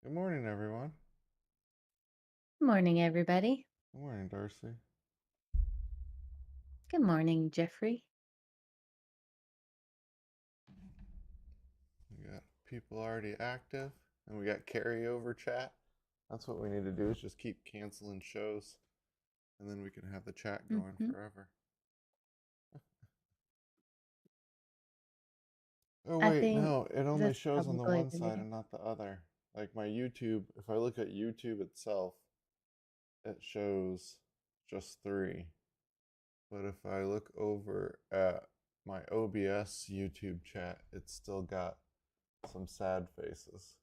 Good morning, everyone. Morning, everybody. Good morning, Darcy. Good morning, Jeffrey. We got people already active, and we got carryover chat. That's what we need to do is just keep canceling shows, and then we can have the chat going hmm forever. Oh, I wait, think no, it only that's shows on the probably a one good side idea. and not the other. Like my YouTube, if I look at YouTube itself, it shows just three. But if I look over at my OBS YouTube chat, it's still got some sad faces.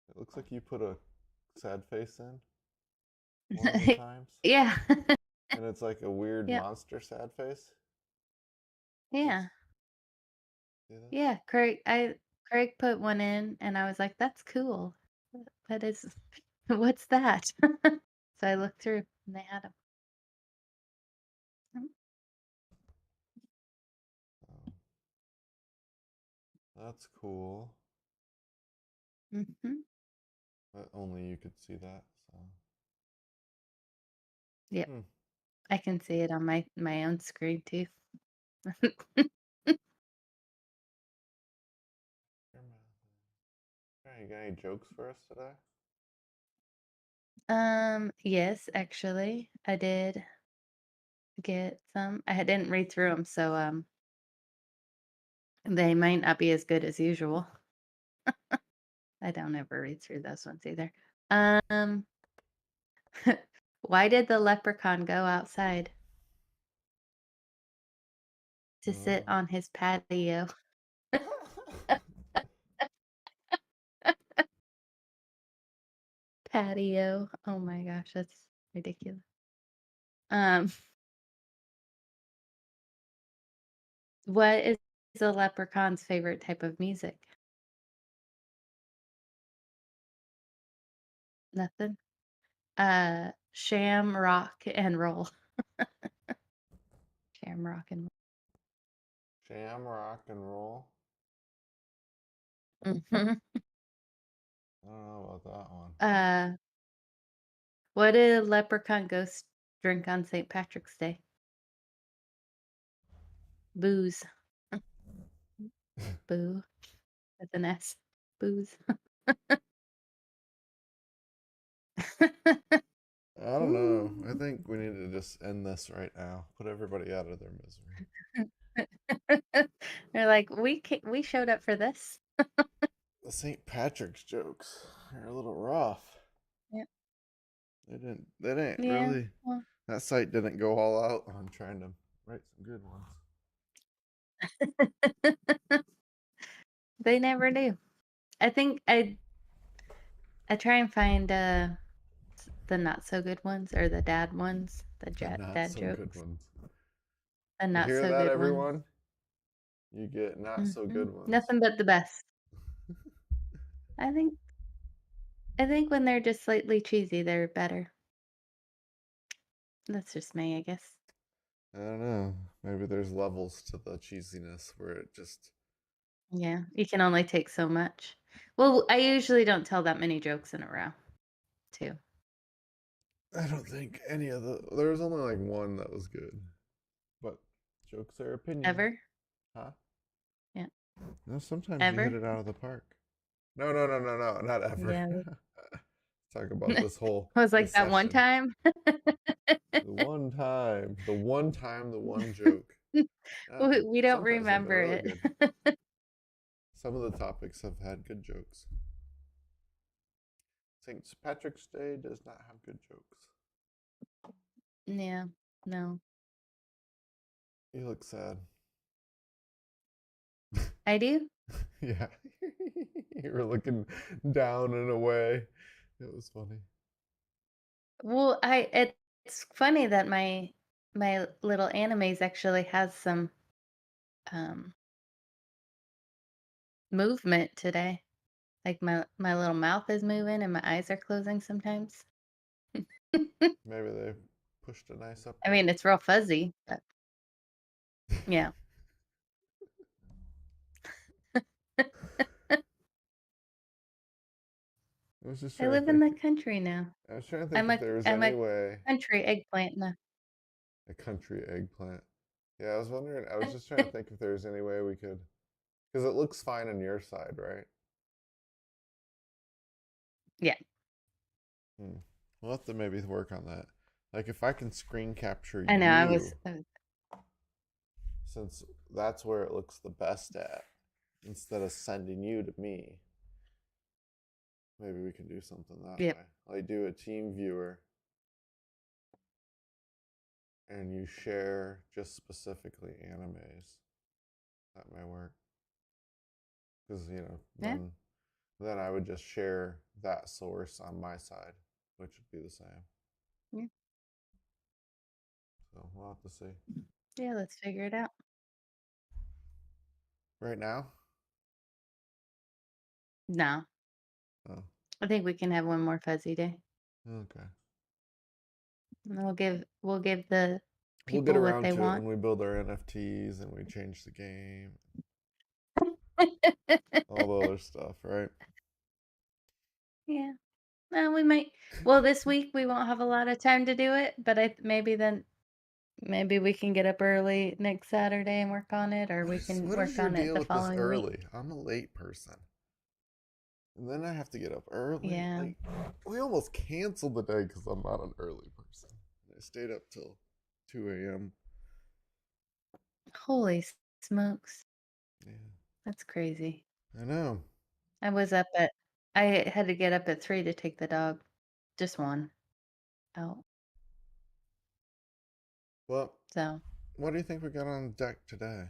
It looks like you put a sad face in one of the times, Yeah. and it's like a weird Yep. monster sad face. Yeah. Oops, see that? Yeah. Craig put one in and I was like, that's cool. That is what's that? So I looked through and they had them. Oh, that's cool. Hmm But only you could see that. So, Yep. hmm. I can see it on my own screen too. Hey, you got any jokes for us today? Yes, actually, I did get some. I didn't read through them, so they might not be as good as usual. I don't ever read through those ones either. Um, why did the leprechaun go outside to sit Uh, on his patio? Patio. Oh my gosh, that's ridiculous. Um, what is a leprechaun's favorite type of music? Nothing. Sham rock and roll. Sham rock and Jam rock and roll. roll. Mhm. I don't know about that one. Uh, what did leprechaun ghost drink on St. Patrick's Day? Booze. Boo. With an S. Booze. I don't know. I Ooh. think we need to just end this right now. Put everybody out of their misery. They're like, we showed up for this. The St. Patrick's jokes are a little rough. Yeah. They didn't Yeah. really Well, that site didn't go all out on trying to write some good ones. they never do. I think I try and find the not so good ones or the dad ones, the The not dad so good jokes. ones. The You not hear so that, good ones. everyone? You get not so good ones. Nothing but the best. I think I think when they're just slightly cheesy, they're better. That's just me, I guess. I don't know. Maybe there's levels to the cheesiness where it just. Yeah, you can only take so much. Well, I usually don't tell that many jokes in a row, too. I don't think any of the. There was only like one that was good. But jokes are opinion. Ever? Huh? Yeah. No, sometimes you hit Ever? it out of the park. No, no, no, no, no, not ever. Yeah. Talk about I was this like, "That one session. time?" The one joke. We don't Sometimes they've been remember really it. good. Some of the topics have had good jokes. St. Patrick's Day does not have good jokes. Yeah, no. You look sad. I do? Yeah. You were looking down and away. It was funny. Well, it's funny that my little animes actually has some, um, movement today. Like, my little mouth is moving and my eyes are closing sometimes. Maybe they pushed a nice I update. mean, it's real fuzzy, but yeah. I was just I trying to live in the think. country now. I was trying to think I'm if a there was I'm any a way country eggplant now. a country eggplant. Yeah, I was wondering. I was just trying to think if there's any way we could, because it looks fine on your side, right? Yeah, Hmm. We'll have to maybe work on that. Like if I can screen capture I know. you, since that's where it looks the best at, instead of sending you to me, maybe we can do something that yep. way. Like do a team viewer and you share just specifically animes. That may work. Because, Yeah. then I would just share that source on my side, which would be the same. Yeah. So we'll have to see. Yeah, let's figure it out. Right now? No, Oh, I think we can have one more fuzzy day. okay. And we'll give the We'll get people what around they to it want. when we build our NFTs and we change the game, all the other stuff, right? Yeah. Well, we might. Well, this week we won't have a lot of time to do it, but maybe we can get up early next Saturday and work on it, or we can What is work your on it deal the with this following week. early? I'm a late person. And then I have to get up early. Yeah. Like we almost canceled the day because I'm not an early person. I stayed up till 2 a.m. Holy smokes. Yeah, That's crazy. I know. I was up at I had to get up at 3 to take the dog, just one, out. Well, So, what do you think we got on deck today?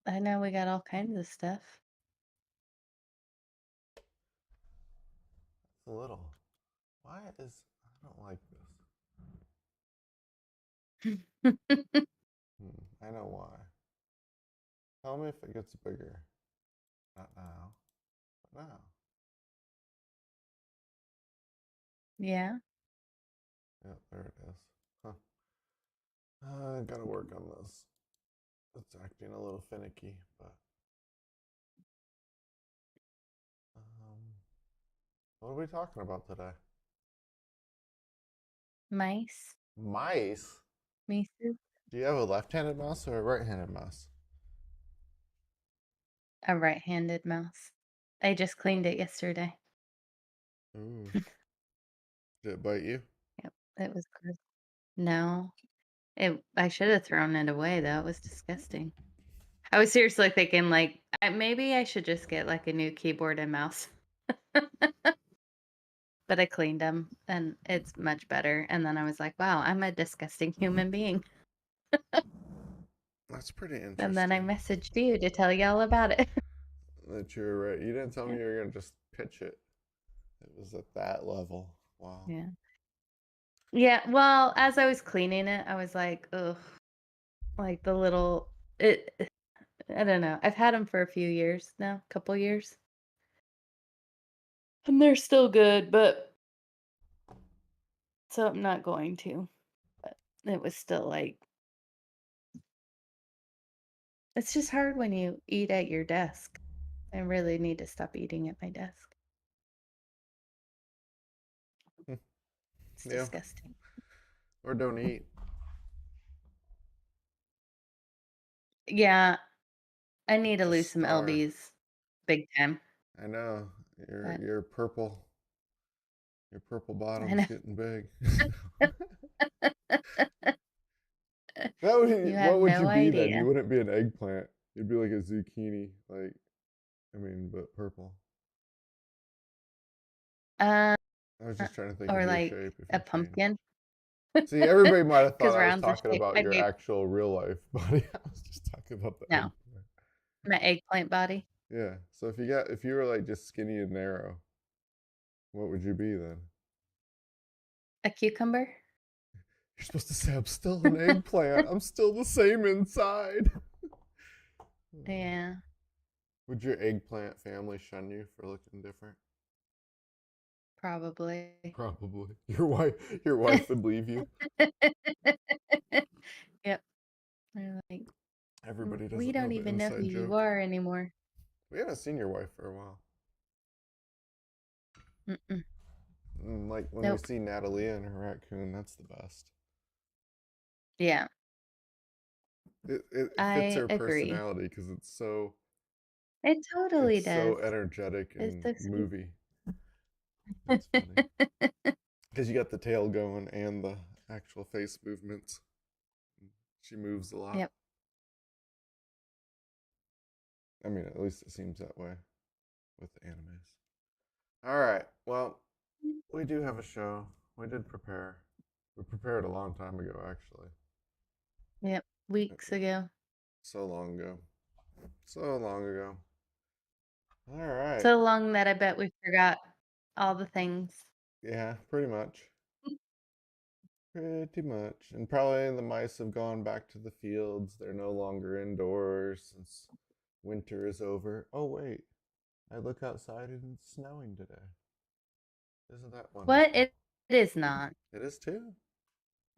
I know we got all kinds of stuff. It's a little. Why is I don't like this. I know why. Tell me if it gets bigger. Not now. But now. Yeah. Yeah, there it is. Huh. I gotta work on this. It's acting a little finicky, but what are we talking about today? Mice. Mice. Mice. Do you have a left-handed mouse or a right-handed mouse? A right-handed mouse. I just cleaned it yesterday. Ooh. Did it bite you? Yep, it was gross. No, I should have thrown it away though. It was disgusting. I was seriously thinking like maybe I should just get like a new keyboard and mouse. But I cleaned them and it's much better. And then I was like, wow, I'm a disgusting human being. That's pretty And then I interesting. messaged you to tell you all about it. That you're right. You didn't tell me Yeah. you were gonna just pitch it. It was at that level. Wow. Yeah. Yeah. Well, as I was cleaning it, I was like, ugh, like the little, it, I don't know. I've had them for a few years now, couple years. And they're still good, but so I'm not going to. But it was still like, it's just hard when you eat at your desk. I really need to stop eating at my desk. It's Yeah. disgusting. Or don't eat. Yeah, I need to lose Just some starve. lbs big time, I know. Your but your purple your purple I bottom's know. getting big. That You would, have what would you no be then? You idea. wouldn't be an eggplant. You'd be like a zucchini. Like I mean, but purple. Uh, I was just trying to think of or your like shape if a you changed. pumpkin, See, everybody might have thought because I was rounds are talking shaped about like your a actual real life body. I was just talking about the no, eggplant. my eggplant body, Yeah. So if you were like just skinny and narrow, what would you be then? a cucumber. You're supposed to say I'm still an eggplant. I'm still the same inside. Yeah, Would your eggplant family shun you for looking different? probably. Probably. Your wife would leave you. Yep. They're like, Everybody We doesn't know don't the even know who inside you joke. are anymore." We haven't seen your wife for a while. Mm-mm. Like when we Nope. see Natalie and her raccoon, that's the best. Yeah, It fits I her agree. personality because It totally it's so does. energetic It's and so sweet. movie. It's funny because you got the tail going and the actual face movements. She moves a lot. Yep. I mean, at least it seems that way with the animes. All right. Well, we do have a show. We did prepare. We prepared a long time ago, actually. Yep. It Weeks was ago. so long ago. So long ago. All right. So long that I bet we forgot all the things. Yeah, pretty much. Pretty much. And probably the mice have gone back to the fields. They're no longer indoors since winter is over. Oh, wait. I look outside and it's snowing today. Isn't that What? wonderful? It is not. It is too.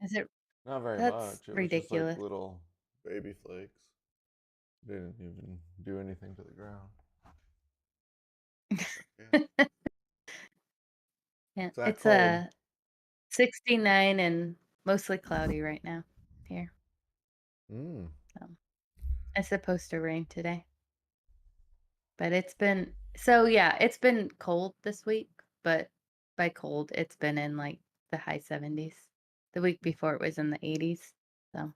Is it? Not very That's much. It was just like ridiculous. little baby flakes. Didn't even do anything to the ground. But yeah. Yeah, It's that it's cold. a 69 and mostly cloudy right now here. Mm. So it's supposed to rain today, but it's been so yeah, it's been cold this week, but by cold, it's been in like the high 70s. The week before it was in the 80s. So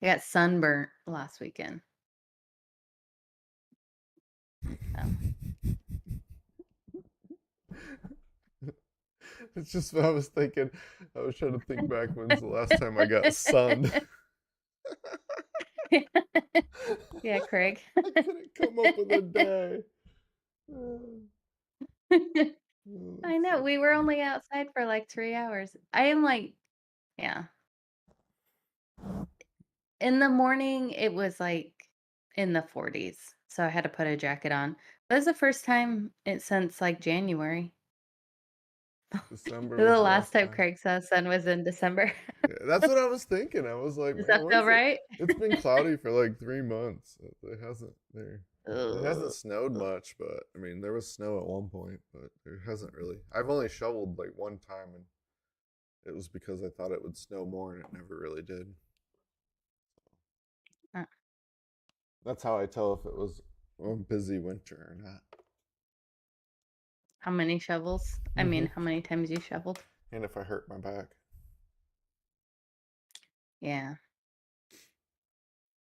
I got sunburnt last weekend. So It's just what I was thinking. I was trying to think back when's the last time I got sunned. yeah, Craig. I couldn't come up with a day. Oh, I that's know so we were funny. only outside for like 3 hours. I am like, yeah. In the morning, it was, like, in the 40s, so I had to put a jacket on. That was the first time since, like, January. December was The the last last time time. Craig saw sun was in December. Yeah, that's what I was thinking. I was like, Does man, that feel when's it? right? It's been cloudy for like 3 months. It hasn't there. It hasn't Ugh. snowed much, but I mean, there was snow at one point, but there hasn't really. I've only shoveled like one time, and it was because I thought it would snow more, and it never really did. Uh, That's how I tell if it was a busy winter or not. how many shovels? I mean, Hmm. how many times you shoveled? And if I hurt my back. Yeah.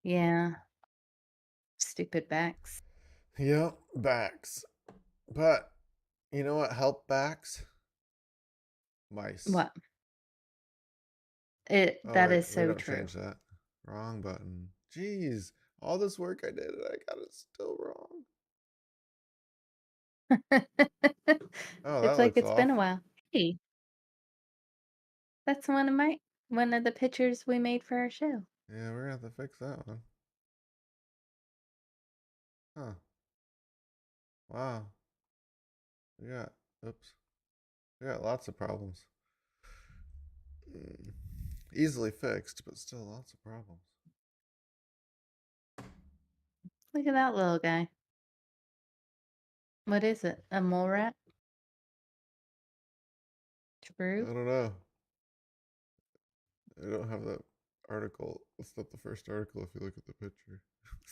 Yeah. Stupid backs. Yep, backs. But you know what helped backs? Mice. What? Oh That wait, is we so don't true. change that. Wrong button. Jeez, all this work I did and I got it still wrong. Oh, that It's like looks it's been off. a while. Hey, that's one of the pictures we made for our show. Yeah, we're gonna have to fix that one. Huh. Wow. We got, oops. We got lots of problems. Mm. Easily fixed, but still lots of problems. Look at that little guy. What is it? A mole rat? I True. don't know. I don't have that article. It's not the first article if you look at the picture.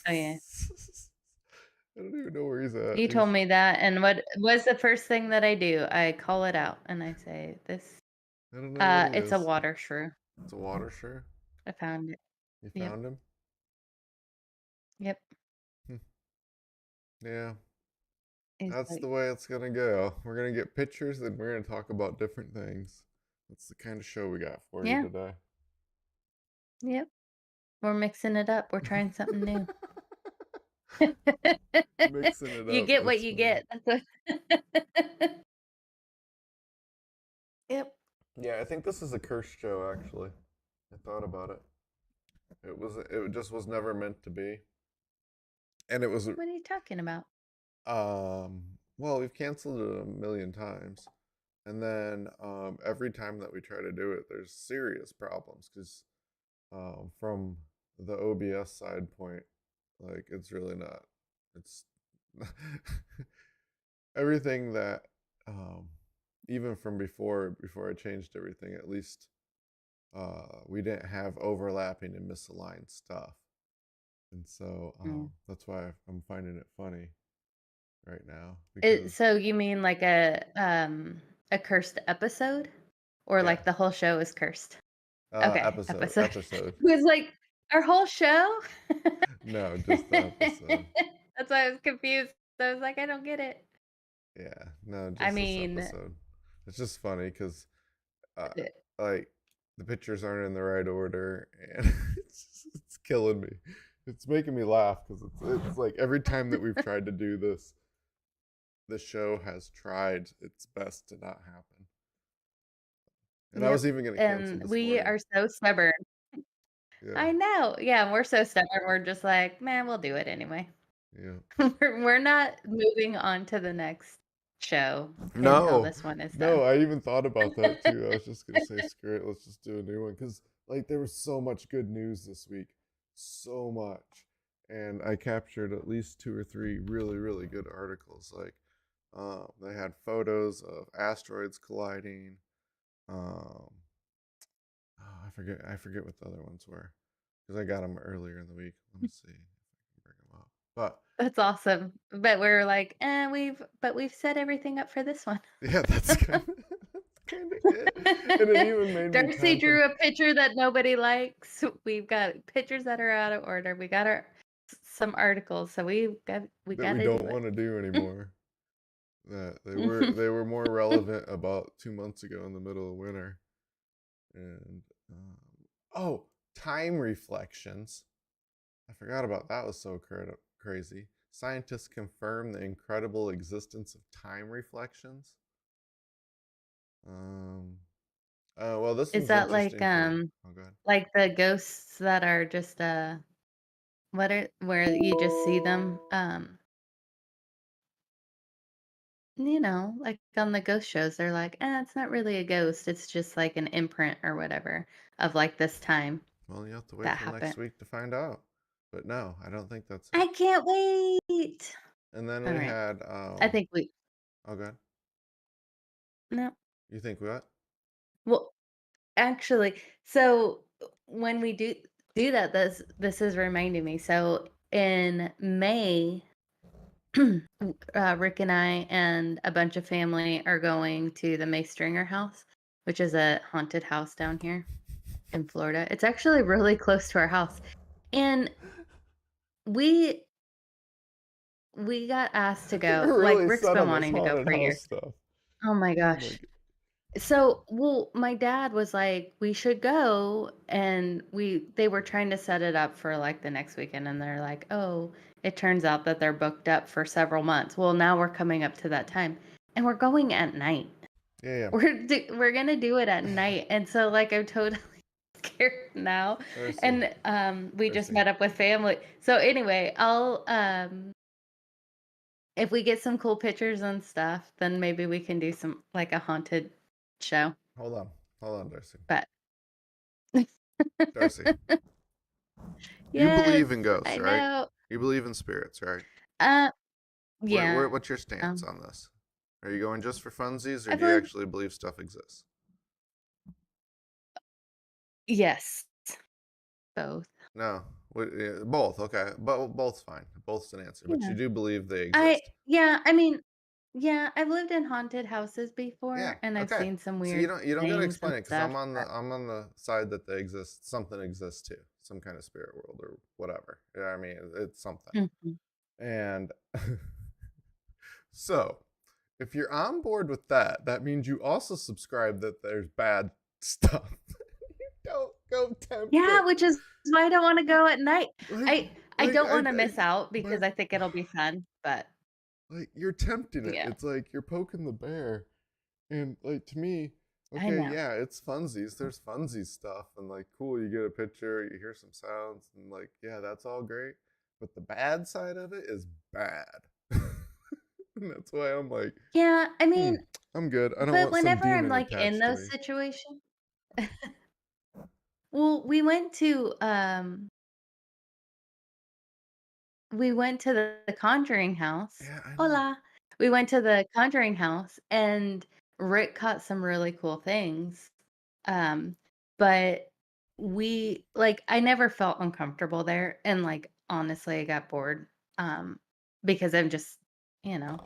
Oh yeah. I don't even know where he's at. You told me that, and what was the first thing that I do? I call it out and I say, "This, I don't know what he it's a is. water shrew. It's a water shrew. I found it. You Yep, found him? yep." Hmm. Yeah, He's that's like, the way it's gonna go. We're gonna get pictures and we're gonna talk about different things. That's the kind of show we got for you "Yeah, today. yep. We're mixing it up. We're trying something new." Mixing it You up. get what That's you funny. get. That's what. Yep. Yeah, I think this is a cursed show actually. I thought about it. It just was never meant to be. And it was What are you talking about? well, we've canceled it a million times. And then every time that we try to do it, there's serious problems because from the OBS side point, like it's really not. It's everything that, um, even from before I changed everything, at least we didn't have overlapping and misaligned stuff. And so Mm. that's why I'm finding it funny right now because So you mean like a cursed episode? Or yeah, like the whole show is cursed? Okay, episode episode. episode. It was like, our whole show? No, just the episode. That's why I was confused. I was like, "I don't get it." Yeah, no, I just this mean, episode. It's just funny because uh, eh like the pictures aren't in the right order, and it's killing me. It's making me laugh because it's like every time that we've tried to do this, the show has tried its best to not happen. And I was Yep, even going to cancel and this we morning. are so stubborn. Yeah, I know. Yeah, we're so stubborn, we're just like, "Man, we'll do it anyway." yeah. We're not moving on to the next show until No, this one is no, done. I even thought about that too. I was just gonna say, screw it, let's just do a new one because like there was so much good news this week, so much, and I captured at least two or three really, really good articles. Like, they had photos of asteroids colliding. Um, oh, I forget what the other ones were because I got them earlier in the week. Let me see if I can bring them up. But That's awesome. But we're like, we've set everything up for this one." yeah, that's kind of it. And it even made me Darcy contemplate drew a picture that nobody likes. We've got pictures that are out of order. We got our some articles, so we that we gotta don't do want to do it. anymore. That they were more relevant about 2 months ago in the middle of winter. And oh, time reflections. I forgot about that. Was so crazy. Scientists confirm the incredible existence of time reflections. Um, well, this Is one's that like interesting for. Oh, God. the ghosts that are just what are where you just see them like on the ghost shows they're like, it's not really a ghost, it's just like an imprint or whatever of like this time Well, you have to wait that till next happened. week to find out. But no, I don't think that's it. I can't wait. And then All we right. had I think we oh, God. no. You think what? Well, actually, so when we do that, this is reminding me. So in May, Rick and I and a bunch of family are going to the May Stringer house, which is a haunted house down here in Florida. It's actually really close to our house. And we we got asked to go. You're Like really Rick's set been on this wanting to go haunted for house years. stuff. Oh my Oh my gosh. So, well, my dad was like, "We should go," and they were trying to set it up for like the next weekend, and they're like, "Oh, it turns out that they're booked up for several months." Well, now we're coming up to that time, and we're going at night. Yeah, We're gonna do it at night, and so like I'm totally scared now, Darcy, and we just Darcy. met up with family. So anyway, I'll if we get some cool pictures and stuff, then maybe we can do some like a haunted show. Hold on, Darcy. But Darcy, you yes, believe in ghosts, I right? know. You believe in spirits, right? Uh, yeah. What's your stance on this? Are you going just for funsies, or I've do you lived actually believe stuff exists? yes, both. No, both. Okay, but both's fine. Both's an answer, but Yeah. you do believe they exist. I mean, yeah, I've lived in haunted houses Yeah. before, and I've Okay. seen some So weird you don't got to things explain and it because stuff, but I'm on the side that they exist. Something exists too. Some kind of spirit world or whatever. Yeah, I mean, it's something. mhm. And so, if you're on board with that, that means you also subscribe that there's bad stuff. You don't go tempt Yeah, it. which is why I don't wanna go at night. Like, I like don't wanna miss out but because I think it'll be fun, but like you're tempting it. yeah, It's like you're poking the bear. And like to me, I okay, know. yeah, it's funsies. There's funsies stuff, and like cool, you get a picture, you hear some sounds, and like yeah, that's all great. But the bad side of it is bad. And that's why I'm like, Yeah, I hmm, mean, I'm good. I don't but want some whenever I'm, demon like, in attached to those me. situations well, we went to, we went to the Conjuring house. Yeah, I know. Hola. We went to the Conjuring house, and Rick caught some really cool things. Um, but I never felt uncomfortable there, and, like, honestly, I got bored, um, because I'm just,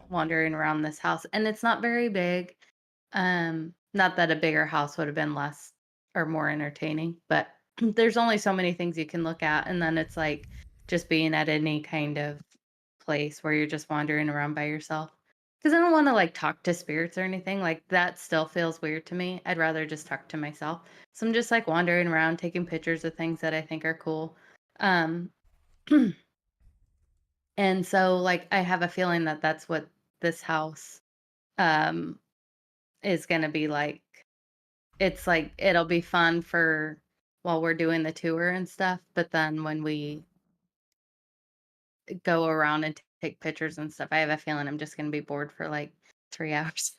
wandering around this house, and it's not very big. Not that a bigger house would have been less or more entertaining, but there's only so many things you can look at, and then it's like just being at any kind of place where you're just wandering around by yourself. Because I don't want to like talk to spirits or anything. Like that still feels weird to me. I'd rather just talk to myself. So I'm just like wandering around, taking pictures of things that I think are cool. Um, and so like I have a feeling that that's what this house um is going to be like. It's like it'll be fun for while we're doing the tour and stuff, but then when we go around and take pictures and stuff, I have a feeling I'm just gonna be bored for, like, 3 hours.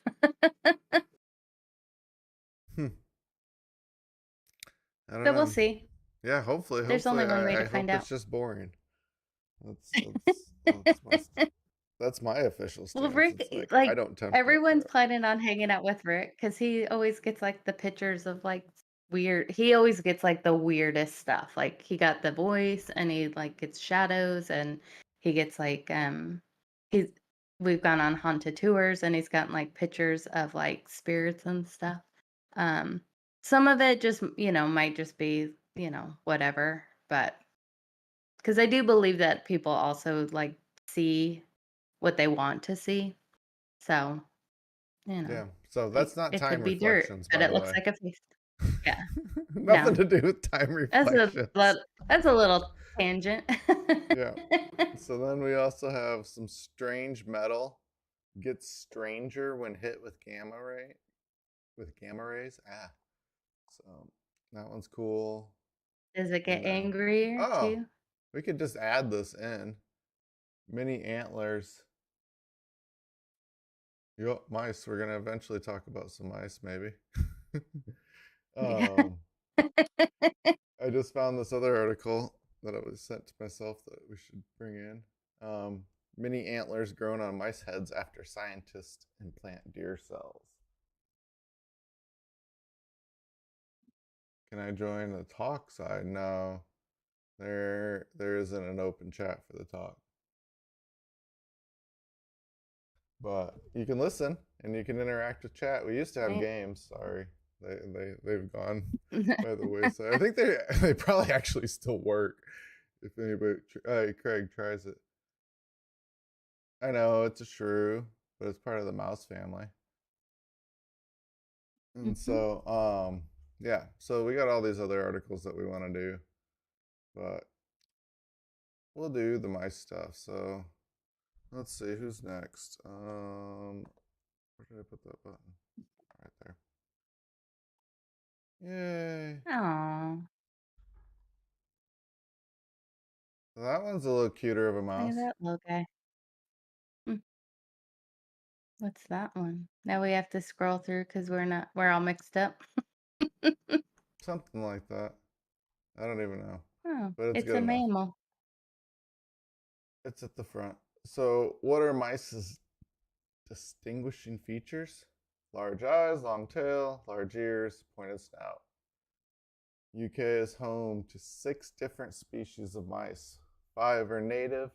Hmm. I don't But we'll know. see. Yeah, hopefully, There's hopefully, only one way I to hope find it's out. just boring. That's my official Well, stance. It's Rick like I like, don't tempt like everyone's that. planning on hanging out with Rick because he always gets, like, the pictures of, like, weird he always gets, like, the weirdest stuff, like, he got the voice, and he, like, gets shadows, and he gets, like, he's we've gone on haunted tours, and he's gotten, like, pictures of, like, spirits and stuff. Um, some of it just, might just be, whatever, but because I do believe that people also, like, see what they want to see. So, you know, Yeah. So that's not it time could be dirt, reflections, but by it the looks way. like a face. Yeah. Nothing No. to do with time That's a reflections. lit that's a little tangent. Yeah. So then we also have some strange metal gets stranger when hit with gamma rays. Ah. So that one's cool. Does it get And then angrier oh, too? we could just add this in. Mini antlers. Yo, mice. We're gonna eventually talk about some mice, maybe. Yeah. um, I just found this other article that I was sent to myself that we should bring in. Um, Mini antlers grown on mice heads after scientists implant deer cells. Can I join the talk side? No, there isn't an open chat for the talk, but you can listen and you can interact with chat. We used to have Right. games. Sorry, they've gone by the wayside. I think they probably actually still work. If anybody, Craig tries it. I know it's a shrew, but it's part of the mouse family. And Mhm. so, yeah. So we got all these other articles that we want to do, but we'll do the mice stuff. So let's see who's next. Where did I put that button? Right there. Yay! Aw, So that one's a little cuter of a look at mouse. that little guy. Mm, what's that one? Now we have to scroll through because we're all mixed up. Something like that. I don't even know, Oh, but it's it's good a enough. mammal. It's at the front. So, what are mice's distinguishing features? Large eyes, long tail, large ears, pointed snout. UK is home to 6 different species of mice. 5 are native,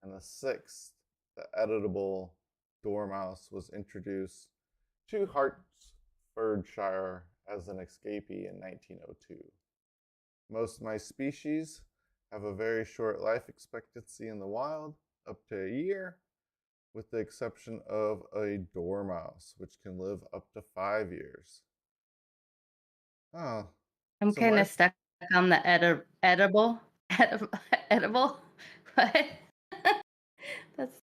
and the sixth, the editable dormouse, was introduced to Hertfordshire as an escapee in 1902. Most mice species have a very short life expectancy in the wild, up to a year, with the exception of a dormouse, which can live up to 5 years. Oh, I'm so kind of mice. stuck on the edible, edible. What? That's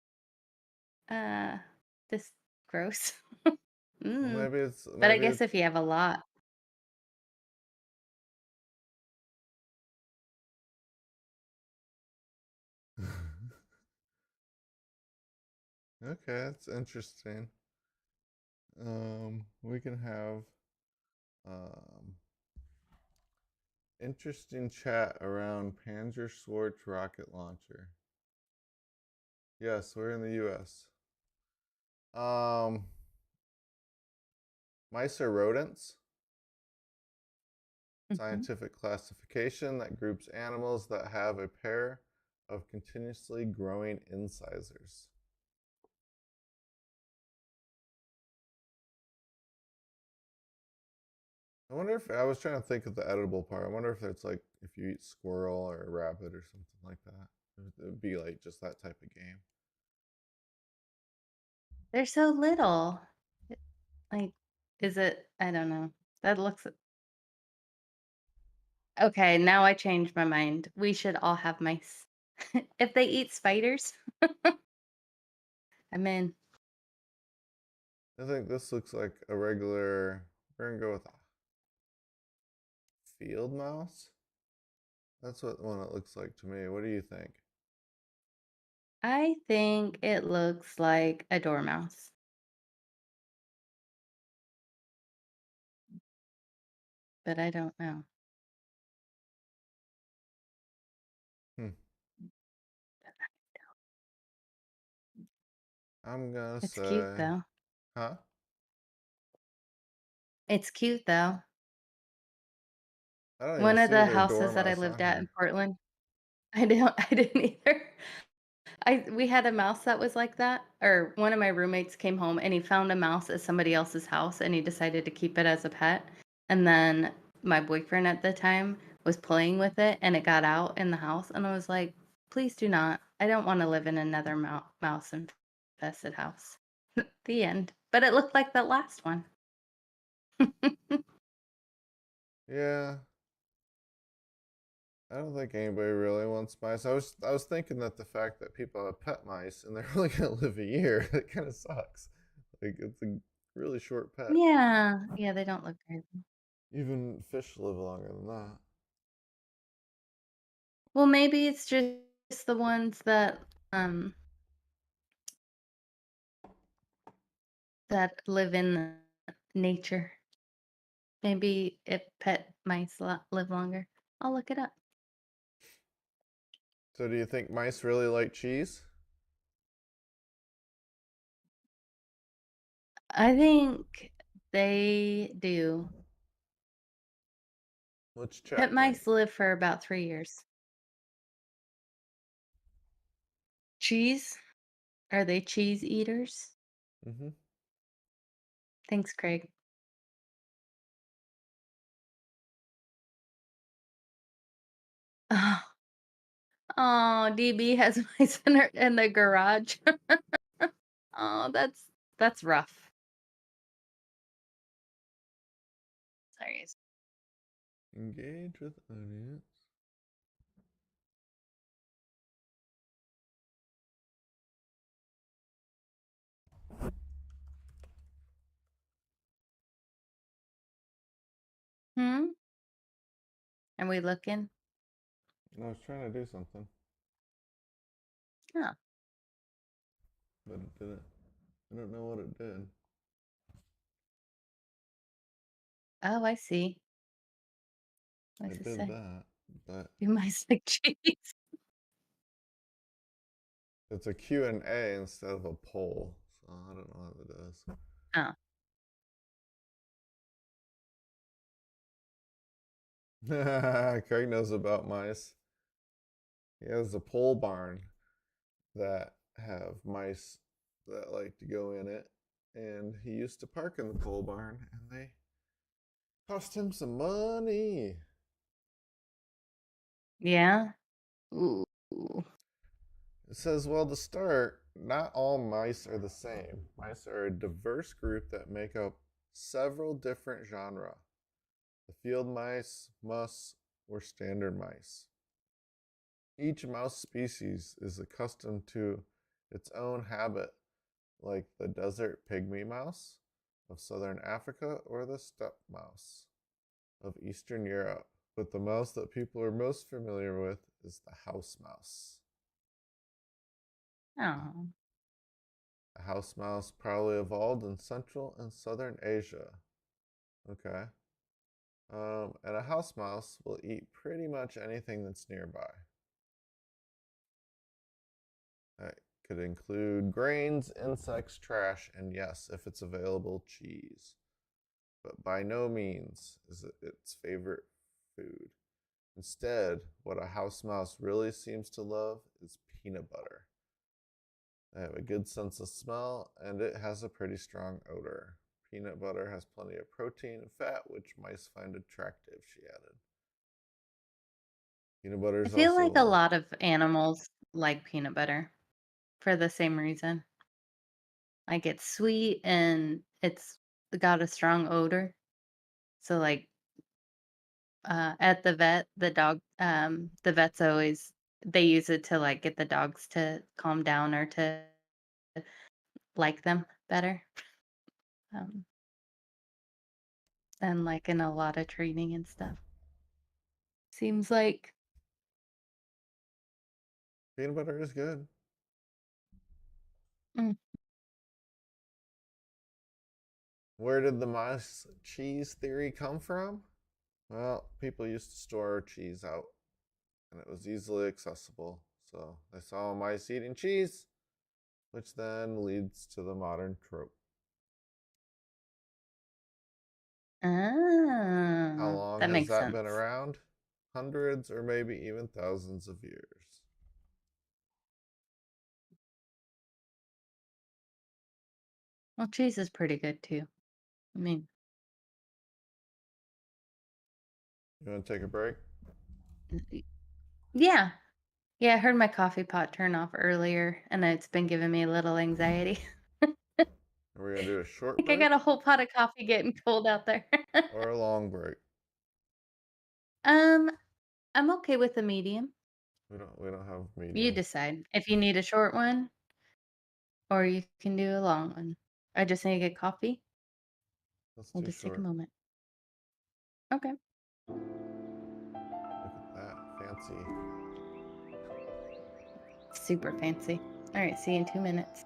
uh, just gross. Well, Mm. But I maybe guess it's if you have a lot, okay. That's interesting. We can have um interesting chat around Panzer Schwartz rocket launcher. Yes, we're in the US. Um, Mice are rodents. Hmm. Scientific classification that groups animals that have a pair of continuously growing incisors. I wonder if I was trying to think of the edible part. I wonder if it's like if you eat squirrel or a rabbit or something like that. It would be like just that type of game. They're so little. Like, is it? I don't know. That looks okay. Now I changed my mind. We should all have mice. If they eat spiders, I'm in. I think this looks like a regular. We're gonna go with a field mouse. That's what one it looks like to me. What do you think? I think it looks like a dormouse, but I don't know. Hmm. I'm gonna It's cute say, though. huh? It's cute though. I don't even One of see the their houses that I dormouse lived on at in here. Portland, I didn't either. I we had a mouse that was like that, or one of my roommates came home and he found a mouse at somebody else's house and he decided to keep it as a pet. And then my boyfriend at the time was playing with it and it got out in the house and I was like, "Please do not. I don't want to live in another mouse infested house." The end. But it looked like that last one. Yeah, I don't think anybody really wants mice. I was thinking that the fact that people have pet mice and they're only gonna live a year, it kind of sucks. Like it's a really short pet. Yeah. Yeah, they don't look very Even fish live longer than that. well. Maybe it's just the ones um that live in the nature. Maybe if pet mice live longer. I'll look it up. So do you think mice really like cheese? I think they do. What's Pet chat think? mice live for about 3 years. Cheese? Are they cheese eaters? Mm-hmm. Thanks, Craig. Oh, oh, DB has mice in the garage. Oh, that's rough. Sorry. Engage with audience. Hmm? Are we looking? I was trying to do something, Oh. but it didn't. I don't know what it did. Oh, I see. What's It it did say? that, but Do mice like cheese? it's a Q&A instead of a poll, so I don't know what it does. Oh. Craig knows about mice. He has a pole barn that have mice that like to go in it, and he used to park in the pole barn, and they cost him some money. Yeah? Ooh. It says, well, to start, not all mice are the same. Mice are a diverse group that make up several different genera. The field mice, mus, or standard mice. Each mouse species is accustomed to its own habit, like the desert pygmy mouse of southern Africa or the steppe mouse of Eastern Europe. But the mouse that people are most familiar with is the house mouse. Oh. A house mouse probably evolved in Central and Southern Asia. Okay. And a house mouse will eat pretty much anything that's nearby. Right. could include grains, insects, trash, and yes, if it's available, cheese. But by no means is it its favorite food. Instead, what a house mouse really seems to love is peanut butter. They have a good sense of smell, and it has a pretty strong odor. Peanut butter has plenty of protein and fat, which mice find attractive, she added. Peanut butter I is feel like a also lot of animals like peanut butter for the same reason. Like it's sweet and it's got a strong odor. So like at the vet, the vets always they use it to like get the dogs to calm down or to like them better. Um, than like in a lot of training and stuff. Seems like peanut butter is good. mm, Where did the mice cheese theory come from? Well, people used to store cheese out, and it was easily accessible. So they saw mice eating cheese, which then leads to the modern trope. How long that has makes that been sense. around? Hundreds or maybe even thousands of years. Well, cheese is pretty good too. I mean, You want to take a break? y- yeah, yeah. I heard my coffee pot turn off earlier, and it's been giving me a little anxiety. Are we going to do a short Like I break got a whole pot of coffee getting cold out there. or a long break? um, I'm okay with a medium. We don't have You medium. decide if you need a short one or you can do a long one. I just need to get coffee. Let's We'll do just take a short. moment. Okay. Look at that. Fancy. Super fancy. All right. See you in 2 minutes.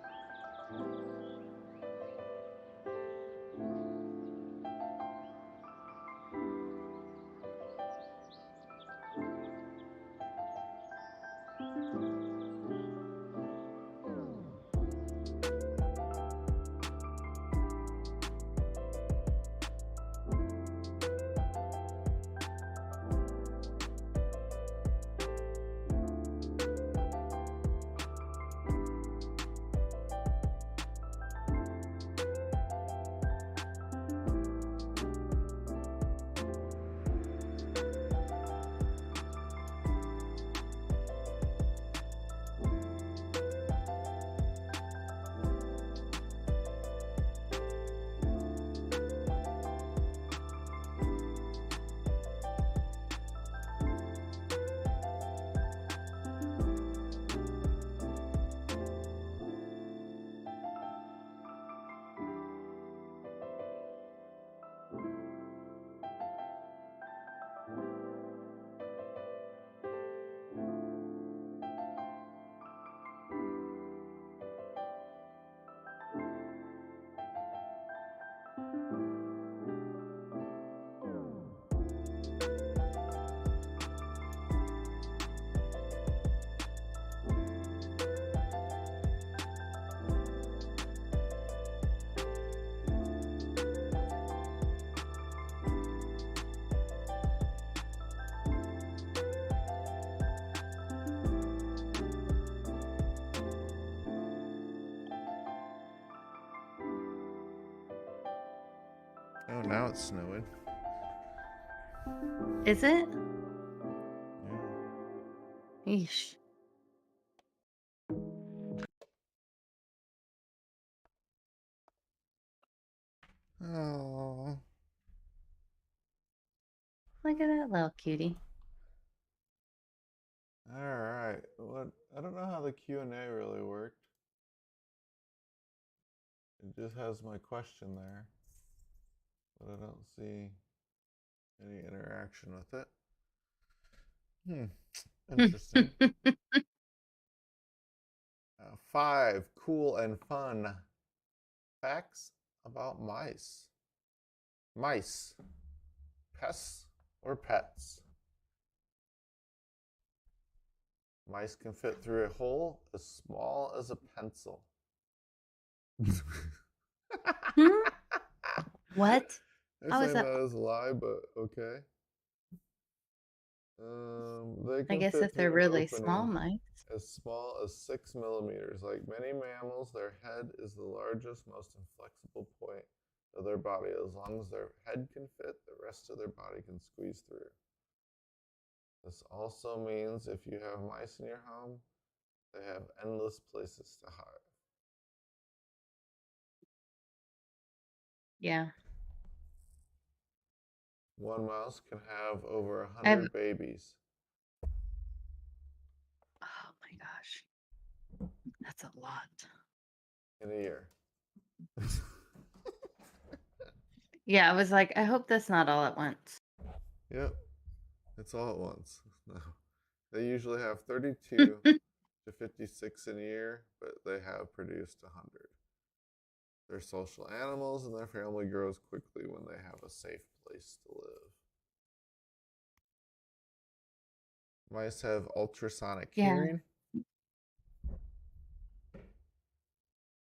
Oh, now it's snowing. Is it? Yeah. Yeesh. Oh. Look at that little cutie. All right. What? I don't know how the Q&A really worked. It just has my question there, but I don't see any interaction with it. Interesting. 5 cool and fun facts about mice. Mice, pests or pets? Mice can fit through a hole as small as a pencil. Hmm? What? They're How is saying that? that is a lie, but okay. They I can guess fit if they're through an really small opening mice. as small as 6 millimeters. Like many mammals, their head is the largest, most inflexible point of their body. As long as their head can fit, the rest of their body can squeeze through. This also means if you have mice in your home, they have endless places to hide. Yeah. One mouse can have over a I've 100 babies Oh my gosh. That's a lot. in a year. Yeah, I was like, I hope that's not all at once. Yep, it's all at once. No. They usually have 32 to 56 in a year, but they have produced 100. They're social animals and their family grows quickly when they have a safe place to live. Mice have ultrasonic Yeah. hearing.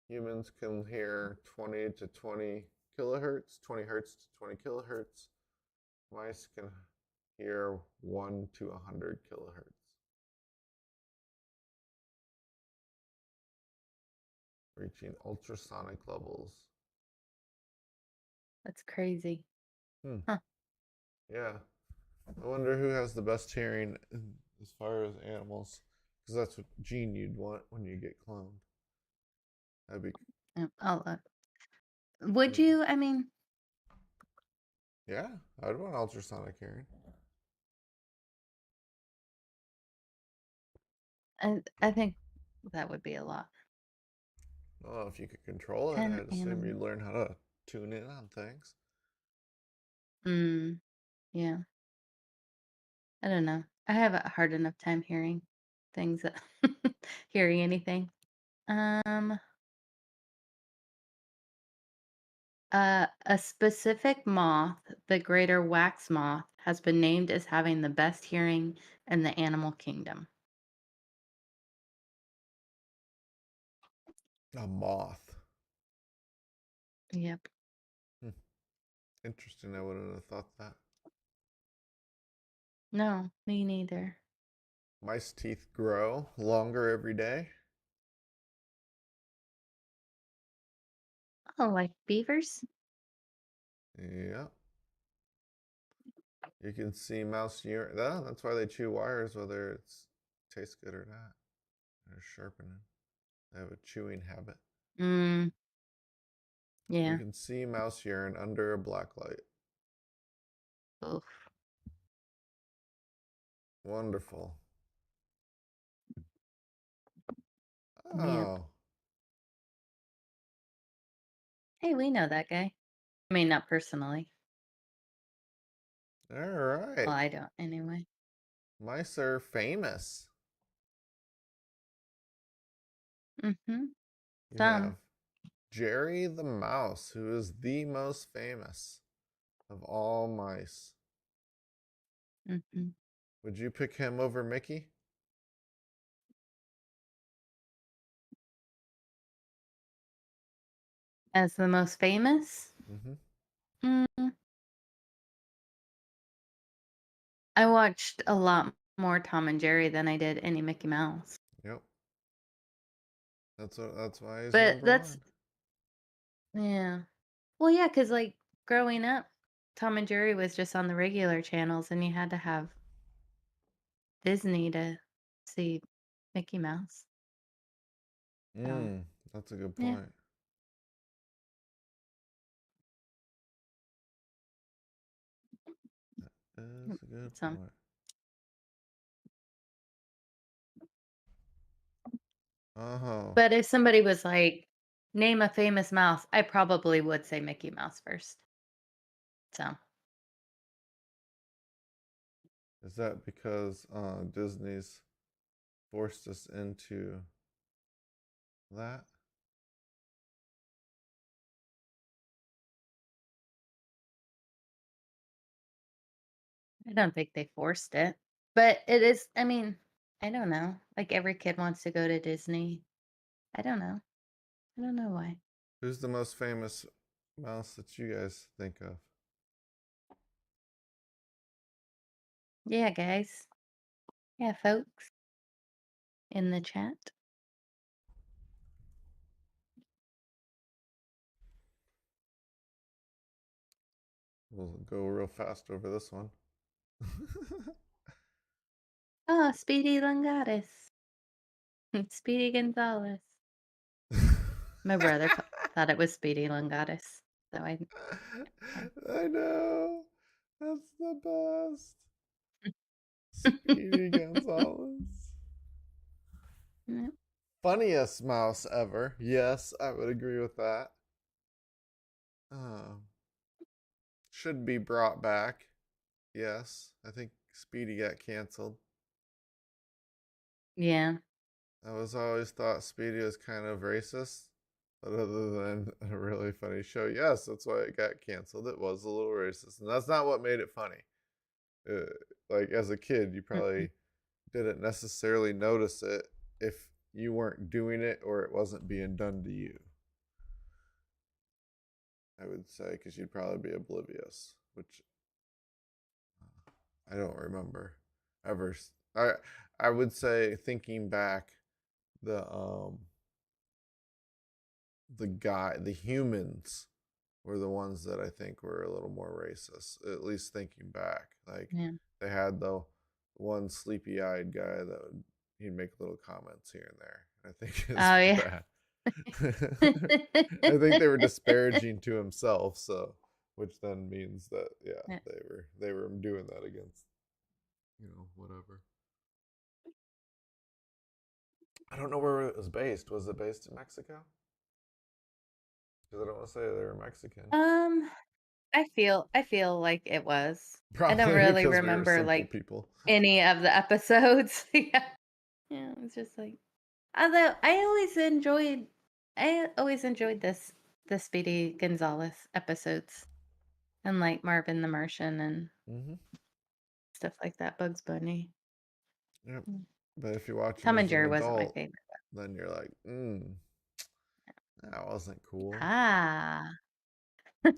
Humans can hear 20 to 20 kilohertz, 20 hertz to 20 kilohertz. Mice can hear 1 to 100 kilohertz, reaching ultrasonic levels. That's crazy. Hmm. Huh. Yeah. I wonder who has the best hearing as far as animals, because that's what gene you'd want when you get cloned. That'd be, I'll look. Would you? I mean, yeah, I'd want ultrasonic hearing. I think that would be a lot. Well, if you could control it, An I'd assume animal. you'd learn how to tune in on things. Mm, yeah. I don't know. I have a hard enough time hearing things that hearing anything. Um, a specific moth, the greater wax moth, has been named as having the best hearing in the animal kingdom. A moth. Yep. Hmm. Interesting. I wouldn't have thought that. No, me neither. Mice teeth grow longer every day. Oh, like beavers? Yeah. You can see mouse urine. That's why they chew wires, whether it's tastes good or not. They're sharpening. They have a chewing habit. Mm, You yeah. can see mouse urine under a black light. Oof. Wonderful. Yep. Oh, Hey, we know that guy. I mean, not personally. all right. Well, I don't anyway. Mice are famous. Mm-hmm. You Some. have Jerry the mouse, who is the most famous of all mice. Mm-hmm. Would you pick him over Mickey? As the most famous? Mm-hmm. Mm, I watched a lot more Tom and Jerry than I did any Mickey Mouse. Yep. That's why he's But number that's one. yeah. Well, yeah, because like growing up, Tom and Jerry was just on the regular channels, and you had to have Disney to see Mickey Mouse. So That's a good yeah. point. Mm, That's a good So, point. Uh-huh. but if somebody was like, name a famous mouse, I probably would say Mickey Mouse first. So Is that because Disney's forced us into that? I don't think they forced it, but it is. I mean, I don't know. Like every kid wants to go to Disney. I don't know. I don't know why. Who's the most famous mouse that you guys think of? Yeah, guys. Yeah, folks in the chat. We'll go real fast over this one. Oh, Speedy Longatis. Speedy Gonzales. My brother thought it was Speedy Longatis. So I I know. That's the best. Speedy Gonzales. yeah. Funniest mouse ever. Yes, I would agree with that. Uh, should be brought back. Yes, I think Speedy got canceled. Yeah. I was always thought Speedy was kind of racist, but other than a really funny show, yes, that's why it got canceled. It was a little racist, and that's not what made it funny. Uh, like as a kid, you Mm-mm. probably didn't necessarily notice it if you weren't doing it or it wasn't being done to you. I would say because you'd probably be oblivious, which I don't remember ever. I would say thinking back, the the humans were the ones that I think were a little more racist. At least thinking back, like Yeah. they had the one sleepy-eyed guy that would he'd make little comments here and there. I think it's Oh yeah. bad. I think they were disparaging to himself, so which then means that yeah, Yeah. they were doing that against whatever. I don't know where it was based. Was it based in Mexico? Because I don't want to say they were Mexican. Um, I feel like it was. I don't Probably really because we were remember simple like people. any of the episodes. Yeah. Yeah, it was just like although I always enjoyed the Speedy Gonzales episodes and like Marvin the Martian and Hmm. stuff like that, Bugs Bunny. Yep. Mm. But if you watch them Tom and as an Jerry wasn't my adult, favorite. then you're like, that wasn't cool. Ah.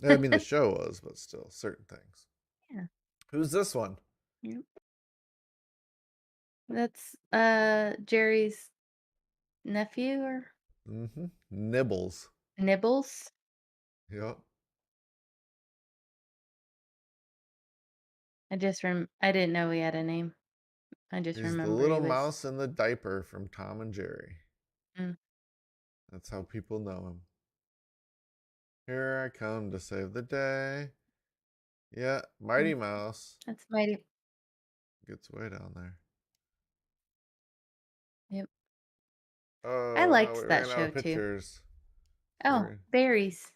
I mean, the show was, but still, certain things. Yeah. Who's this one? Yep. That's Jerry's nephew or Nibbles. Nibbles. Yep. I didn't know he had a name. I just He's the remember he little was mouse in the diaper from Tom and Jerry. mm, That's how people know him. Here I come to save the day. Yeah, Mighty mm, Mouse that's mighty. gets way down there. Yep. I Oh no, we liked that ran out show of too. pictures. Oh, For berries.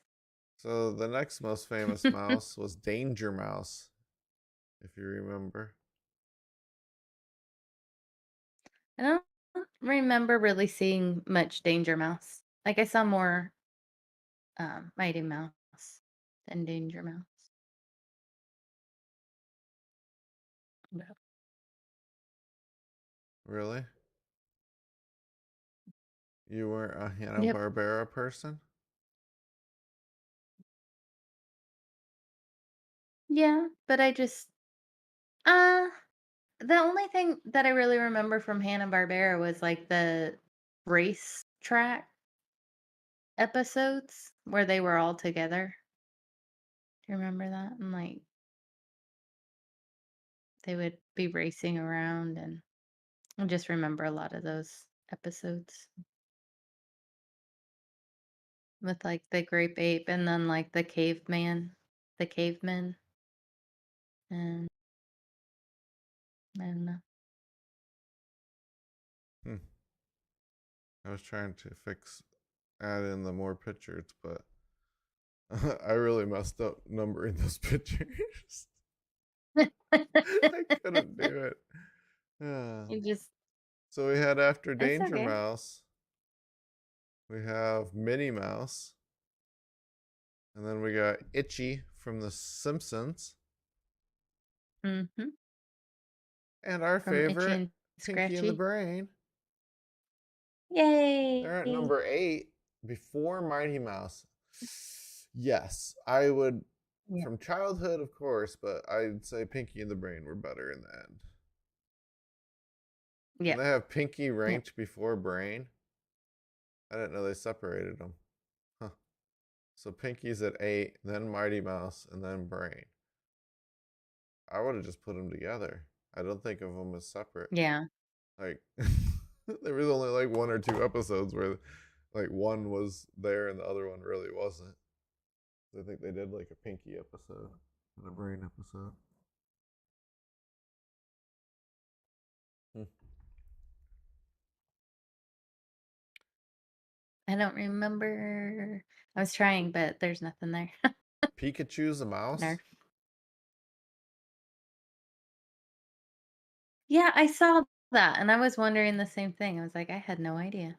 So the next most famous mouse was Danger Mouse, if you remember. I don't remember really seeing much Danger Mouse. Like I saw more Mighty Mouse than Danger Mouse. But- Really? You weren't a Yep. Hanna-Barbera person? Yeah, but I just uh the only thing that I really remember from Hanna-Barbera was like the race track episodes where they were all together. Do you remember that? And like they would be racing around and I just remember a lot of those episodes with like the grape ape and then like the cavemen and I don't know. Hmm. I was trying to add in the more pictures, but I really messed up numbering those pictures. I couldn't do it. Yeah. You just So we had after it's Danger okay. Mouse, we have Minnie Mouse, and then we got Itchy from The Simpsons, Hmm. and our From Itchy favorite and Pinky and the Scratchy. Brain. They're at Yay! number 8 before Mighty Mouse. Yes, I would Yeah. from childhood, of course, but I'd say Pinky and the Brain were better in the end. And Yep. they have Pinky Yep. ranked before Brain. I didn't know they separated them. Huh. So Pinky's at 8, then Mighty Mouse, and then Brain. I would have just put them together. I don't think of them as separate. Yeah. Like there was only like one or two episodes where like one was there and the other one really wasn't. I think they did like a Pinky episode and a Brain episode. Hmm. I don't remember. I was trying, but there's nothing there. Pikachu's a mouse. Nerf. Yeah, I saw that, and I was wondering the same thing. I was like, I had no idea.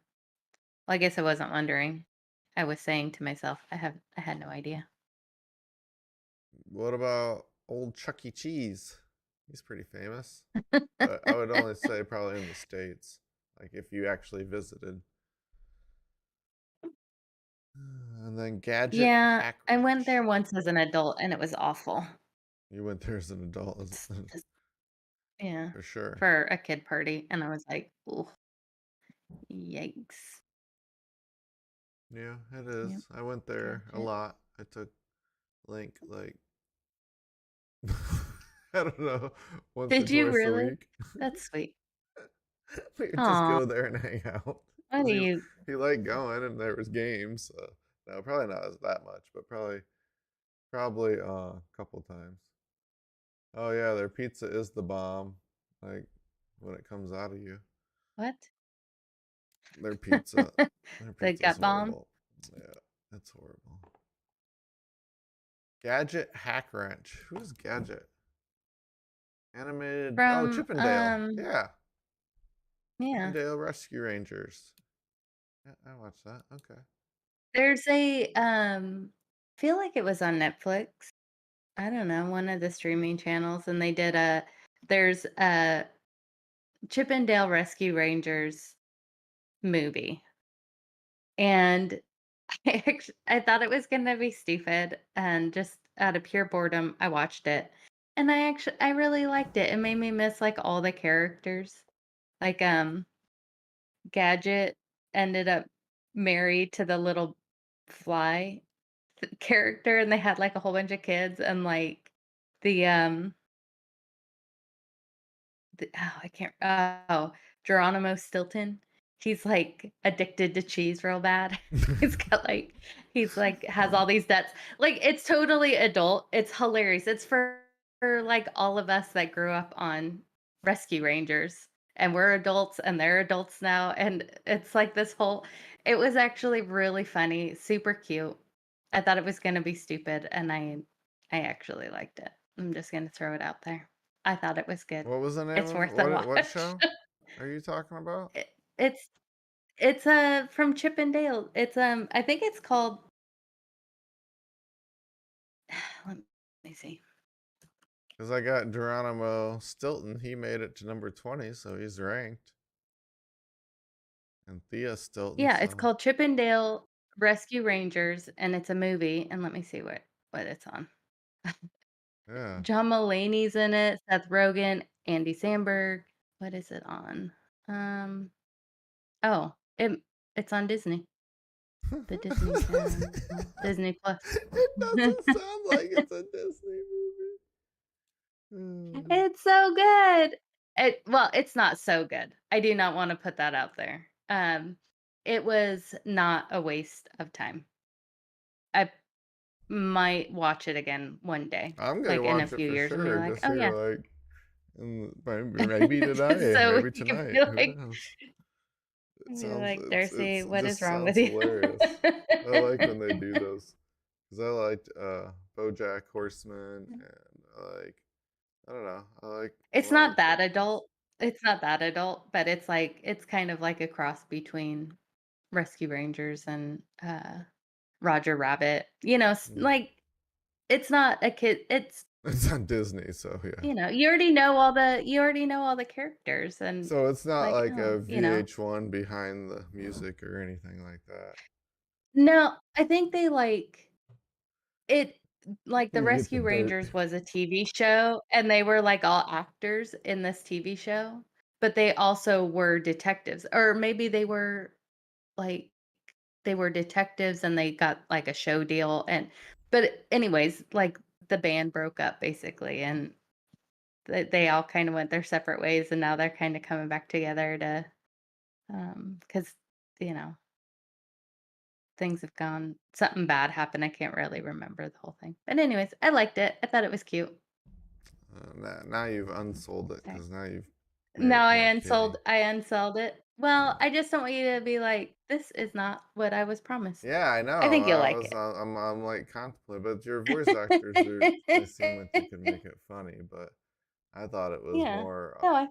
Well, I guess I wasn't wondering. I was saying to myself, I had no idea. What about old Chuck E. Cheese? He's pretty famous, but I would only say probably in the States. Like if you actually visited. And then Gadget Yeah, Hack I went Ranch. there once as an adult, and it was awful. You went there as an adult, Just yeah, for sure. for a kid party, and I was like, "Ooh, yikes." Yeah, it Yep, is. I went there a gadget. lot. I took Link like I don't know, once or Did you twice a really? week. That's sweet. We would just Aw, go there and hang out what because are you he liked going and there was games. So, no, probably not as that much, but probably a couple times. Oh yeah, their pizza is the bomb. Like when it comes out of you, what? their pizza, their The pizza's gut bomb horrible. Yeah, it's horrible. Gadget Hack Wrench. Who's Gadget? Animated. Oh, from, Chippendale. Yeah, yeah. Chippendale Rescue Rangers. Yeah, I watched that. Okay. There's a, feel like it was on Netflix. I don't know, one of the streaming channels, and they did there's a Chippendale Rescue Rangers movie, and I thought it was gonna be stupid, and just out of pure boredom, I watched it, and I really liked it. It made me miss, like, all the characters. Like, Gadget ended up married to the little fly character, and they had, like, a whole bunch of kids, and, like, the, I can't Geronimo Stilton, he's, like, addicted to cheese real bad. He's got, like has all these debts. Like, it's totally adult, it's hilarious, it's for, like, all of us that grew up on Rescue Rangers, and we're adults, and they're adults now, and it's, like, this whole it was actually really funny, super cute. I thought it was gonna be stupid, and I actually liked it. I'm just gonna throw it out there. I thought it was good. What was the name It's of worth a what watch. show are you talking about? It it's it's, from Chip and Dale. It's, I think it's called let me see. Because I got Geronimo Stilton. He made it to number 20, so he's ranked. And Thea Stilton, Yeah, it's so called Chip and Dale Rescue Rangers, and it's a movie, and let me see what it's on. yeah. John Mulaney's in it, Seth Rogen, Andy Samberg. What is it on? Um, oh, it's on Disney, the Disney Channel, Disney Plus. It doesn't sound like it's a Disney movie. It's so good. It's not so good. I do not wanna put that out there. It was not a waste of time. I might watch it again one day, I'm gonna like, in a watch it few for years and be sure. like, Just "Oh, here, yeah." like, maybe Just today, so maybe you can tonight. be Who like knows? It be sounds like, "Darcy, it what is just wrong with sounds you?" hilarious. I like when they do those because I liked BoJack Horseman and I don't know. I like a It's lot of not the that characters. adult. It's not that adult, but it's kind of like a cross between Rescue Rangers and, Roger Rabbit. You know, Mm. like, it's not a kid it's It's on Disney, so yeah. you already know all the characters and So it's not like, like oh, a VH1 behind the music or anything like that. No, I think they it like the You get the Rescue dirt. Rangers was a TV show and they were like all actors in this TV show, but they also were detectives or maybe like they were detectives and they got like a show deal but anyways, like the band broke up basically and they all kind of went their separate ways and now they're kind of coming back together to cuz you know, things have gone something bad happened. I can't really remember the whole thing. But anyways, I liked it. I thought it was cute. Now you've unsold it Sorry. because now you've made Now it more kiddie. I unsold it. Well, I just don't want you to be like, this is not what I was promised. Yeah, I I know. think you'll like I'm like contemplating, but your voice actors are. They seem like they it. could make it funny, but I thought it was Yeah. more. No,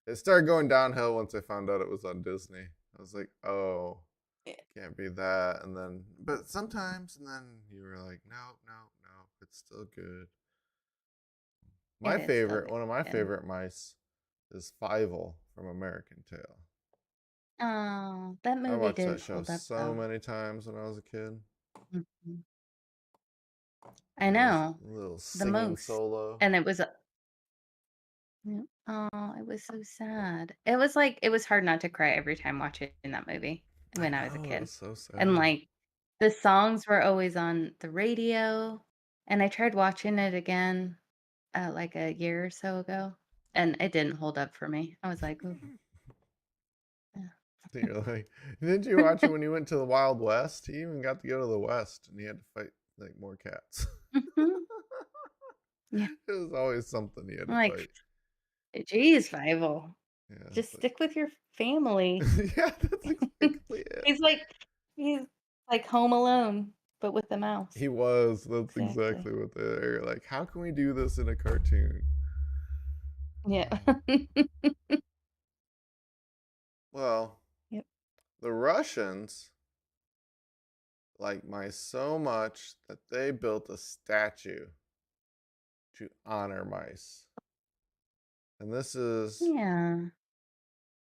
It started going downhill once I found out it was on Disney. I was like, oh, it can't be that. And then, but sometimes, and then you were like, no, no, no, it's still good. My is still favorite, one of my good. favorite mice is Fievel from American Tail. Oh, that I movie watched that didn't show hold up so though. many times when I was a kid. Mhm. I Those know little the singing most, solo. and it was yeah. Oh, it was so sad. It was hard not to cry every time watching that movie I when I was a know, it kid. was so And, sad. like, the songs were always on the radio, and I tried watching it again, like, a year or so ago, and it didn't hold up for me. I was like, "Ooh." You're like, didn't you watch it when you went to the Wild West? He even got to go to the West and he had to fight like more cats. Mhm. Yeah. It was always something he had I'm to like, fight. "Geez, Fievel, Yeah, just but stick with your family." yeah, that's exactly it. He's like he's like Home Alone, but with the mouse. He was. That's Exactly. exactly what they're like. How can we do this in a cartoon? Yeah. Well, Yep. the Russians like mice so much that they built a statue to honor mice. And this is Yeah.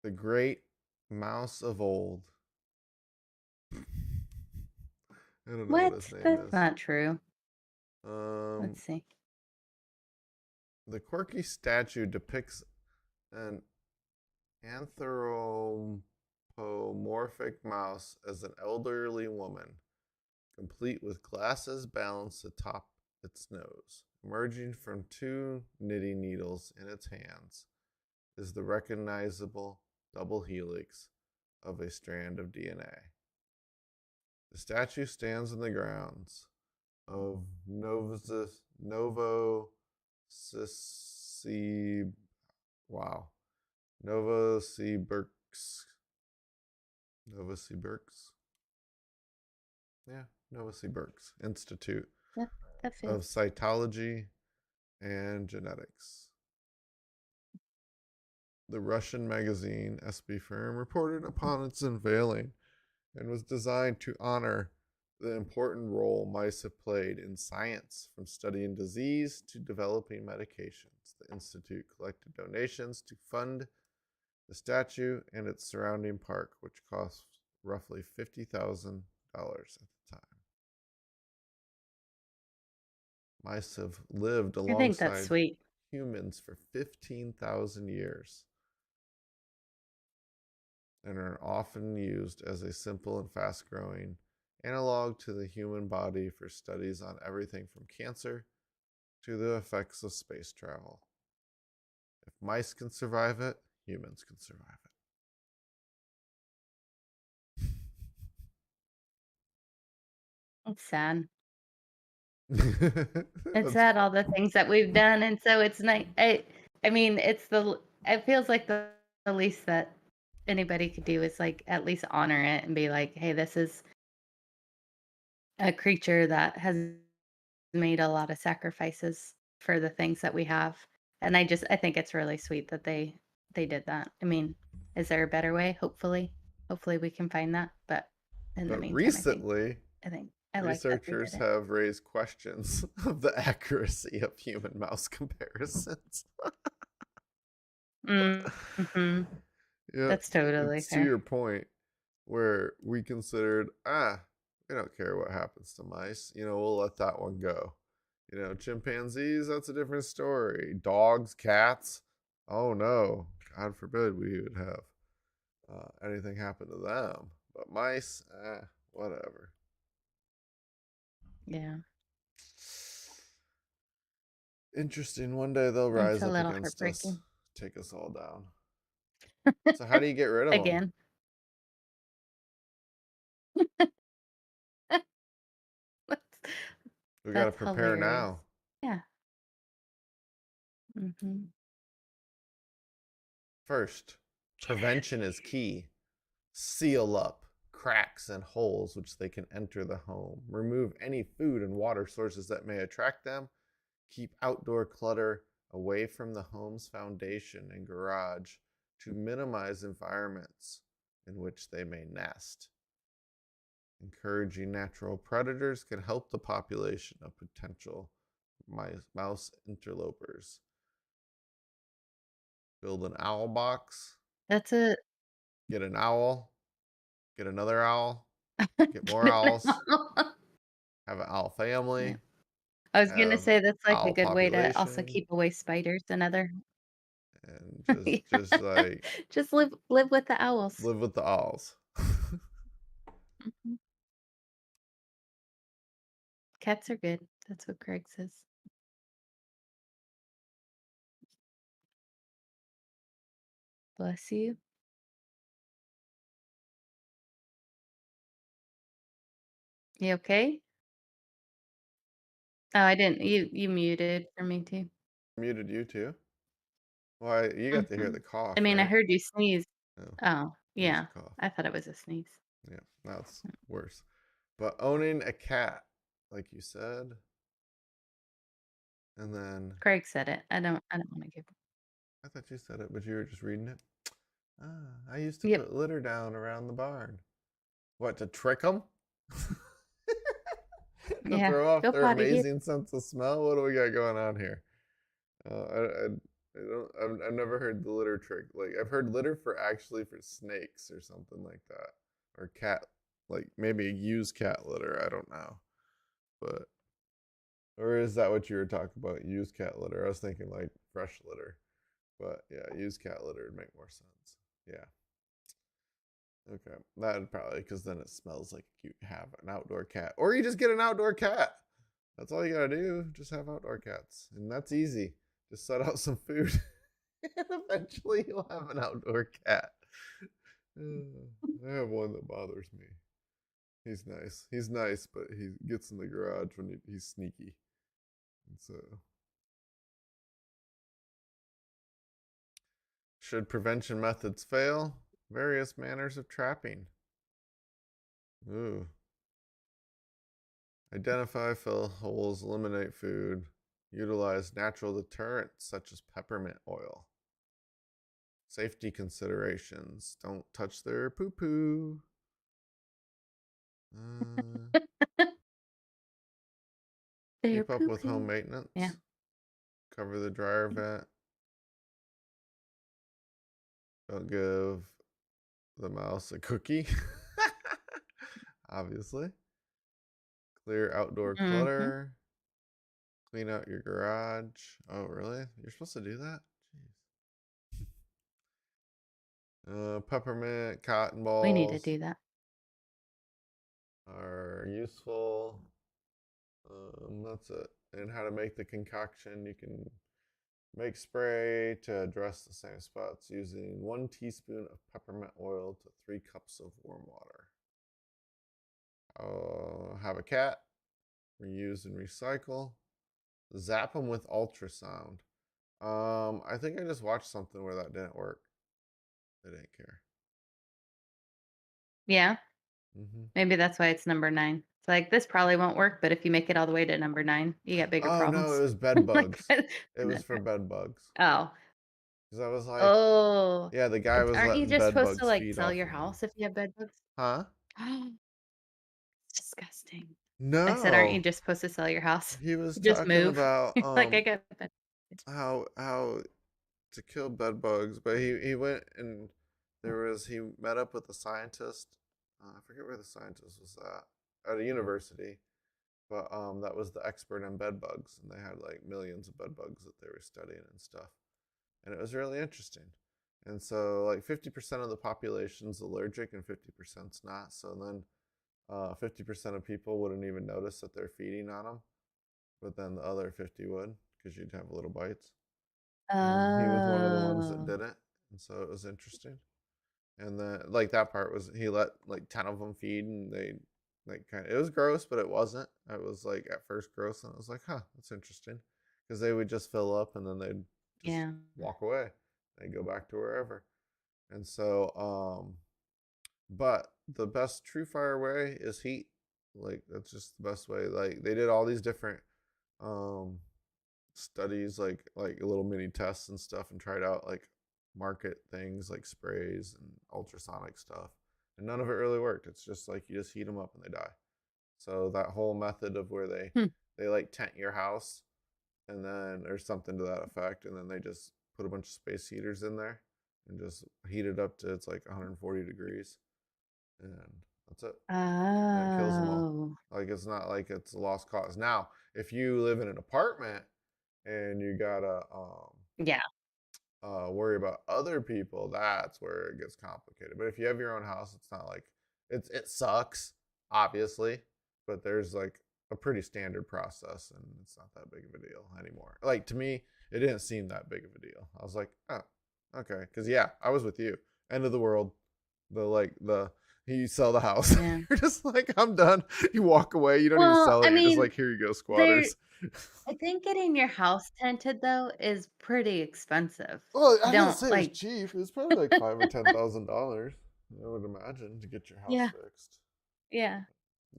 the great mouse of old. I don't know what his What? name That's is. not true. Um, Let's see. the quirky statue depicts an anthropomorphic mouse as an elderly woman, complete with glasses balanced atop its nose. Emerging from two knitting needles in its hands is the recognizable double helix of a strand of DNA. The statue stands in the grounds of Novosibirsk. Wow. Novosibirsk. Novosibirsk? Yeah, Novosibirsk Institute That that of feels Cytology and Genetics. The Russian magazine SB Firm reported upon its unveiling and was designed to honor the important role mice have played in science, from studying disease to developing medications. The Institute collected donations to fund the statue and its surrounding park, which cost roughly $50,000 at the time. Mice have lived I think that's alongside sweet. humans for 15,000 years and are often used as a simple and fast growing analog to the human body for studies on everything from cancer to the effects of space travel. If mice can survive it, humans can survive It's sad. it. It's That's sad all the things that we've done, and so it's nice. I mean, it feels like the least that anybody could do is like at least honor it and be like, "Hey, this is a creature that has made a lot of sacrifices for the things that we have." And I think it's really sweet that they did that. I mean, is there a better way? Hopefully we can find that. But in the but meantime, recently, I think. I like that they Researchers did it. have raised questions of the accuracy of human mouse comparisons. Mhm. Yeah, That's totally it's to fair. your point where we considered, we don't care what happens to mice. We'll let that one go. Chimpanzees, that's a different story. Dogs, cats, oh no, God forbid we would have anything happen to them. But mice, whatever. Yeah. Interesting. One day they'll It's rise a up little against us, heartbreaking. take us all down. So how do you get rid of them? Again. That's We got to that's prepare hilarious. now. Yeah. Mhm. First, prevention is Jeremy. key. Seal up cracks and holes which they can enter the home. Remove any food and water sources that may attract them. Keep outdoor clutter away from the home's foundation and garage to minimize environments in which they may nest. Encouraging natural predators can help the population of potential mouse interlopers. Build an owl box, That's a get an owl, get another owl, get more get it owls, out. have an owl Yeah. family, I was gonna have say that's, like, a owl good way to also population, keep away spiders and other and yeah. just like Just live with the owls. live with the owls. Mhm. Cats are good. That's what Craig says. Bless you. You okay? Oh, I didn't you muted for me too. Muted you too. Why you got to hear Mhm. the I cough, mean, I right? heard you sneeze. No, Oh, it was a yeah. cough. I thought it was a sneeze. Yeah, that's worse. But owning a cat, like you said, and then Craig said it. I don't wanna give I thought you said it, but you were just reading it. I used to Yep. put litter down around the barn. What, to trick them? To Yeah. throw off Go their potty here. amazing sense of smell? What do we got going on here? I don't. I've never heard the litter trick. Like I've heard litter for actually for snakes or something like that, or cat. Like maybe a used cat litter. I don't know, but or is that what you were talking about? Used cat litter. I was thinking like fresh litter, but yeah, used cat litter would make more sense. Yeah. Okay, that'd probably because then it smells like you have an outdoor cat, or you just get an outdoor cat. That's all you gotta do. Just have outdoor cats, and that's easy. Just set out some food, and eventually you'll have an outdoor cat. I have one that bothers me. He's nice. He's nice, but he gets in the garage when he's sneaky. And so, should prevention methods fail? Various manners of trapping. Ooh. Identify, fill holes, eliminate food, utilize natural deterrents such as peppermint oil. Safety considerations. Don't touch their poo poo. Uh, They're keep up with home pooping. Yeah. maintenance. Cover the dryer vent. Don't give the mouse a cookie. Obviously. Clear outdoor Mhm. clutter. Clean out your garage. Oh, really? You're supposed to do that? Jeez. Peppermint, cotton We need to balls do that. are useful. That's it. And how to make the concoction. You can make spray to address the same spots using 1 teaspoon of peppermint oil to 3 cups of warm water. Have a cat. Reuse and recycle. Zap them with ultrasound. I think I just watched something where that didn't work. They didn't care. Yeah. Hmm. Maybe that's why it's number 9. It's like, "This probably won't work, but if you make it all the way to number 9, you got bigger Oh no, it problems." was bed Like, bugs. and It was then for bed bugs. oh. Because I was like, Oh. yeah, the guy was Aren't you letting just bed supposed to, bugs like, feed sell off your of him. house if you have bed bugs? Huh? Disgusting. I said, "Aren't you No, just supposed to sell your house? he was Just talking move." about You're like, "I got bed." how to kill bed bugs, but he went and he met up with a scientist. I forget where the scientist was at a university, but that was the expert in bed bugs, and they had like millions of bed bugs that they were studying and stuff, and it was really interesting. And so like 50% of the population's allergic and 50%'s not. So then 50% of people wouldn't even notice that they're feeding on them, but then the other 50 would because you'd have little bites. And he was one of the ones that Oh, did it, and so it was interesting. And then like that part was he let like 10 of them feed, and they like kind of it was gross, but it wasn't. It was like at first gross, and I was like, huh, that's interesting, because they would just fill up and then they'd just yeah. walk away. They go back to wherever. And so, but the best true fire way is heat. Like that's just the best way. Like they did all these different um studies, like little mini tests and stuff, and tried out like market things like sprays and ultrasonic stuff, and none of it really worked. It's just like you just heat them up and they die. So that whole method of where Hmm. they like tent your house, and then or something to that effect, and then they just put a bunch of space heaters in there and just heat it up to it's like 140 degrees, and that's it. And it kills them all. Oh, Like it's not like it's a lost cause. Now, if you live in an apartment and you gotta yeah. worry about other people, that's where it gets complicated. But if you have your own house, it's not like it sucks, obviously, but there's like a pretty standard process, and it's not that big of a deal anymore. Like to me, it didn't seem that big of a deal. I was like, oh, okay, because yeah, I was with you. End of the world. The you sell the house. Yeah. You're just like, I'm done. You walk away. You don't even Well, sell I it. You're just mean, like, here you go, there squatters. I think getting your house tinted though is pretty expensive. Well, I didn't Don't say it was like cheap. It was probably like $5,000 or $10,000. I would imagine to get your house yeah, fixed. yeah.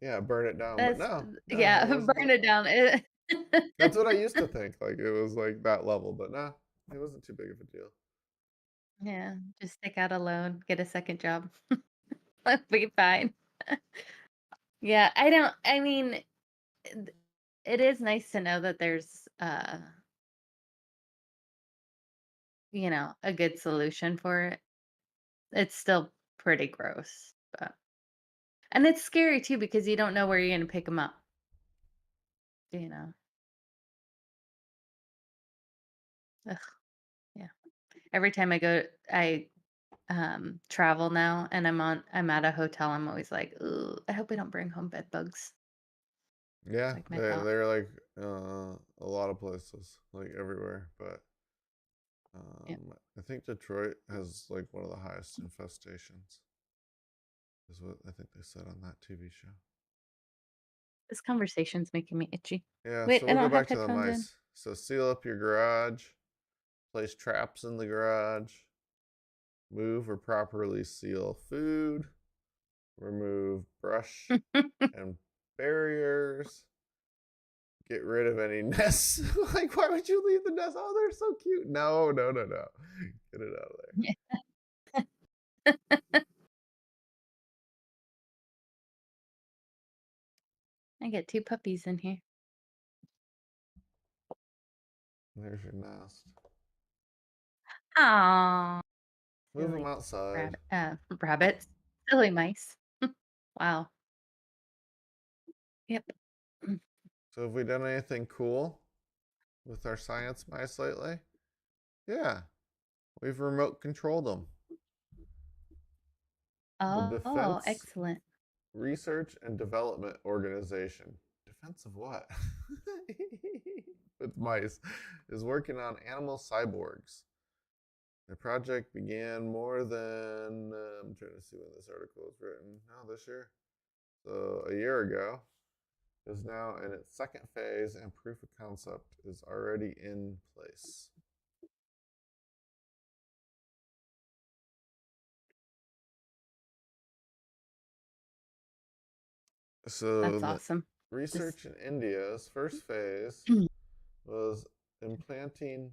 Yeah, burn it down. But That's no, yeah, it wasn't burn that it bad. down. It That's what I used to think. Like it was like that level, but no, it wasn't too big of a deal. Yeah, just take out a loan, get a second job. That'll be fine. Yeah, I mean, th it is nice to know that there's, a good solution for it. It's still pretty gross, but and it's scary too because you don't know where you're gonna pick them up, you know? Ugh, yeah. Every time I travel now and I'm at a hotel, I'm always like, "Ooh, I hope I don't bring home bed bugs." It's Yeah, like my they're thought. they're like a lot of places, like everywhere. But Yeah. I think Detroit has like one of the highest infestations, is what I think they said on that TV show. This conversation's making me itchy. Yeah, Wait, so I we'll go don't have back to the headphones in. mice. So seal up your garage, place traps in the garage, move or properly seal food, remove brush and barriers, get rid of any nests. Like, why would you leave the nests? Oh, they're so cute. No, no, no, no. Get it out of Yeah. I get 2 puppies in here. there. There's your nest. Aw, Move them silly outside. rabbits. Silly mice. Wow. Yep. Mm. So, have we done anything cool with our science mice lately? Yeah, we've remote controlled them. The Oh, Defense excellent. Research and Development Organization. Defense of what? With mice, is working on animal cyborgs. The project began more than, I'm trying to see when this article was written. No, this year. So a year ago. Is now in its second phase, and proof of concept is already in place. So That's the awesome. Just research in India's first phase was implanting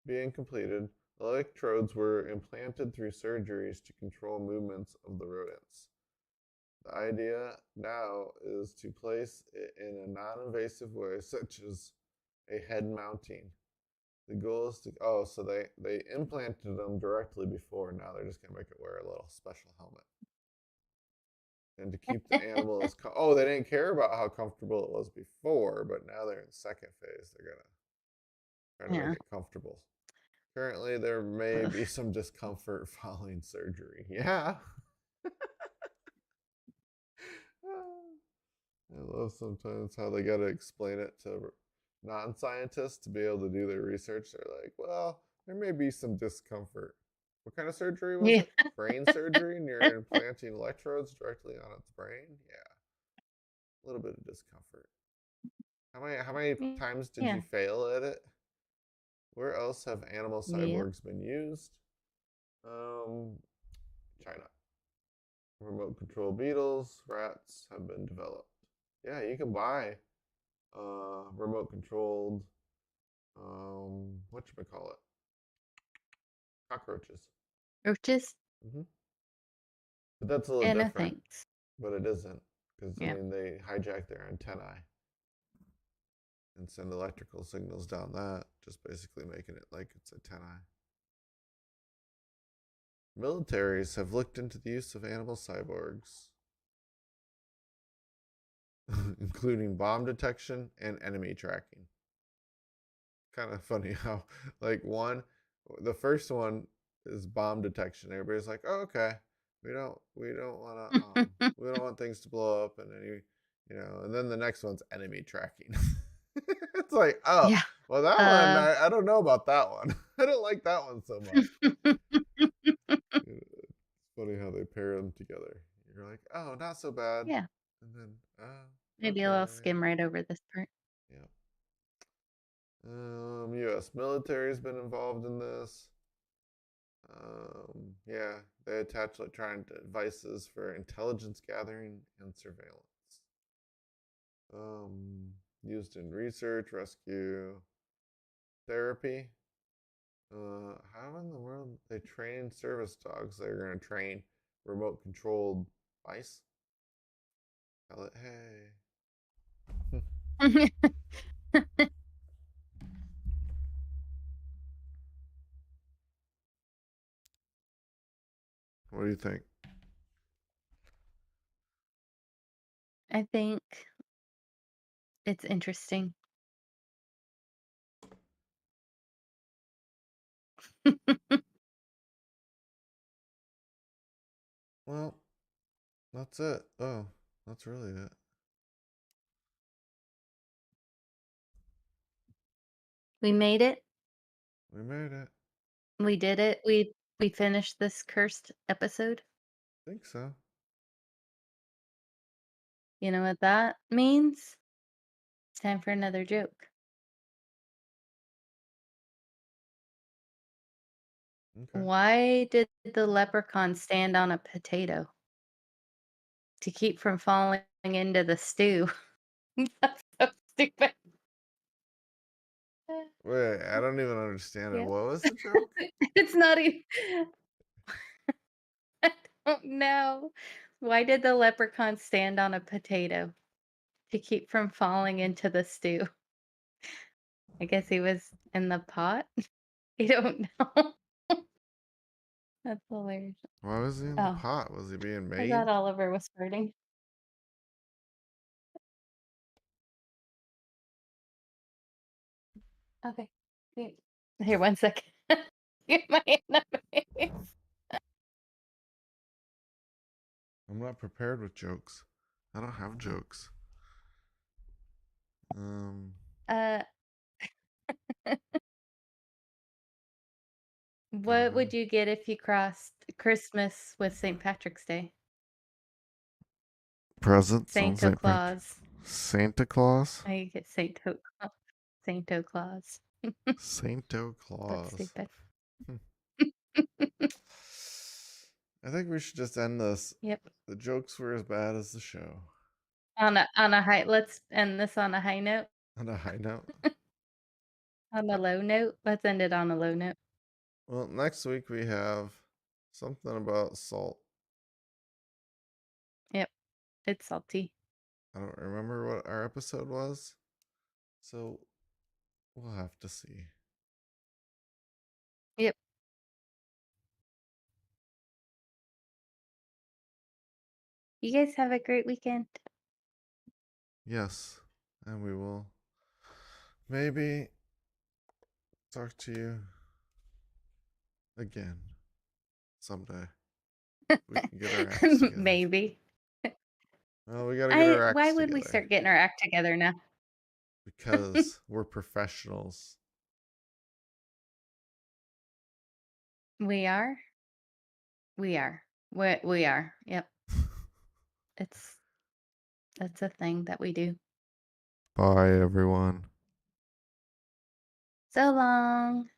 being completed. Electrodes were implanted through surgeries to control movements of the rodents. The idea now is to place it in a non-invasive way, such as a head mounting. The goal is to so they implanted them directly before. Now they're just gonna make it wear a little special helmet, and to keep the animal as they didn't care about how comfortable it was before, but now they're in second phase. They're gonna try to make Yeah. it comfortable. Currently, there may be Oof. some discomfort following surgery. Yeah. I love sometimes how they got to explain it to non-scientists to be able to do their research. They're like, well, there may be some discomfort. What kind of surgery was Yeah. it? Brain surgery, and you're implanting electrodes directly on its brain? Yeah, a little bit of discomfort. How many times did Yeah. you fail at it? Where else have animal Yep. cyborgs been used? Um, China. Remote control beetles, rats have been developed. Yeah, you can buy remote controlled what you call it, cockroaches. Roaches? Hmm. But that's a little Yeah, no different. thanks. But it isn't, because I Yeah. mean they hijack their antennae and send electrical signals down that, just basically making it like it's antennae. Militaries have looked into the use of animal cyborgs, including bomb detection and enemy tracking. Kind of funny how like the first one is bomb detection. Everybody's like, oh, okay, we don't want to we don't want things to blow up and and then the next one's enemy tracking. It's like, oh, Yeah. well, that one Uh, I don't know about that one. I don't like that one so much. It's funny how they pair them together. You're like, oh, not so bad, yeah. and then Maybe I'll okay, skim right over this part. yeah. U.S. military has been involved in this. Yeah, they attach electronic devices for intelligence gathering and surveillance. Um, Used in research, rescue, therapy. How in the world they train service dogs? They're gonna train remote controlled mice. Tell it, hey. What do you think? I think it's interesting. Well, that's it. Oh, that's really it. We made it. We made it. We did it. We finished this cursed episode. Think so. You know what that means? It's time for another joke. Okay. Why did the leprechaun stand on a potato? To keep from falling into the stew. That's so stupid. Wait, I don't even understand it. Yeah. What was the joke? It's not even I don't know. Why did the leprechaun stand on a potato? To keep from falling into the stew. I guess he was in the pot? I don't know. That's hilarious. Why was he in the Oh, pot? Was he being I made? thought Oliver was farting. Okay. Wait. Here, 1 second. Get my hand up my face. I'm not prepared with jokes. I don't have jokes. Um, Uh, I don't what know. would you get if you crossed Christmas with St. Patrick's Day? Presents on Saint-O St. Patrick. Claus. Santa Claus? Oh, you get Saint-O Claus. Saint-O That's Claus. stupid. Hmm. I think we should just end this. Yep. The jokes were as bad as the show. On a high let's end this on a high note. On a high note. On a low note. Let's end it on a low note. Well, next week we have something about salt. Yep. It's salty. I don't remember what our episode was, so we'll have to see. Yep. You guys have a great weekend. Yes, and we will maybe talk to you again someday. We can get our acts together. Maybe. Well, we got to get our Why acts would we together start getting our act together now? because we're professionals. We are. We are. We are. Yep. It's That's a thing that we do. Bye, everyone. So long.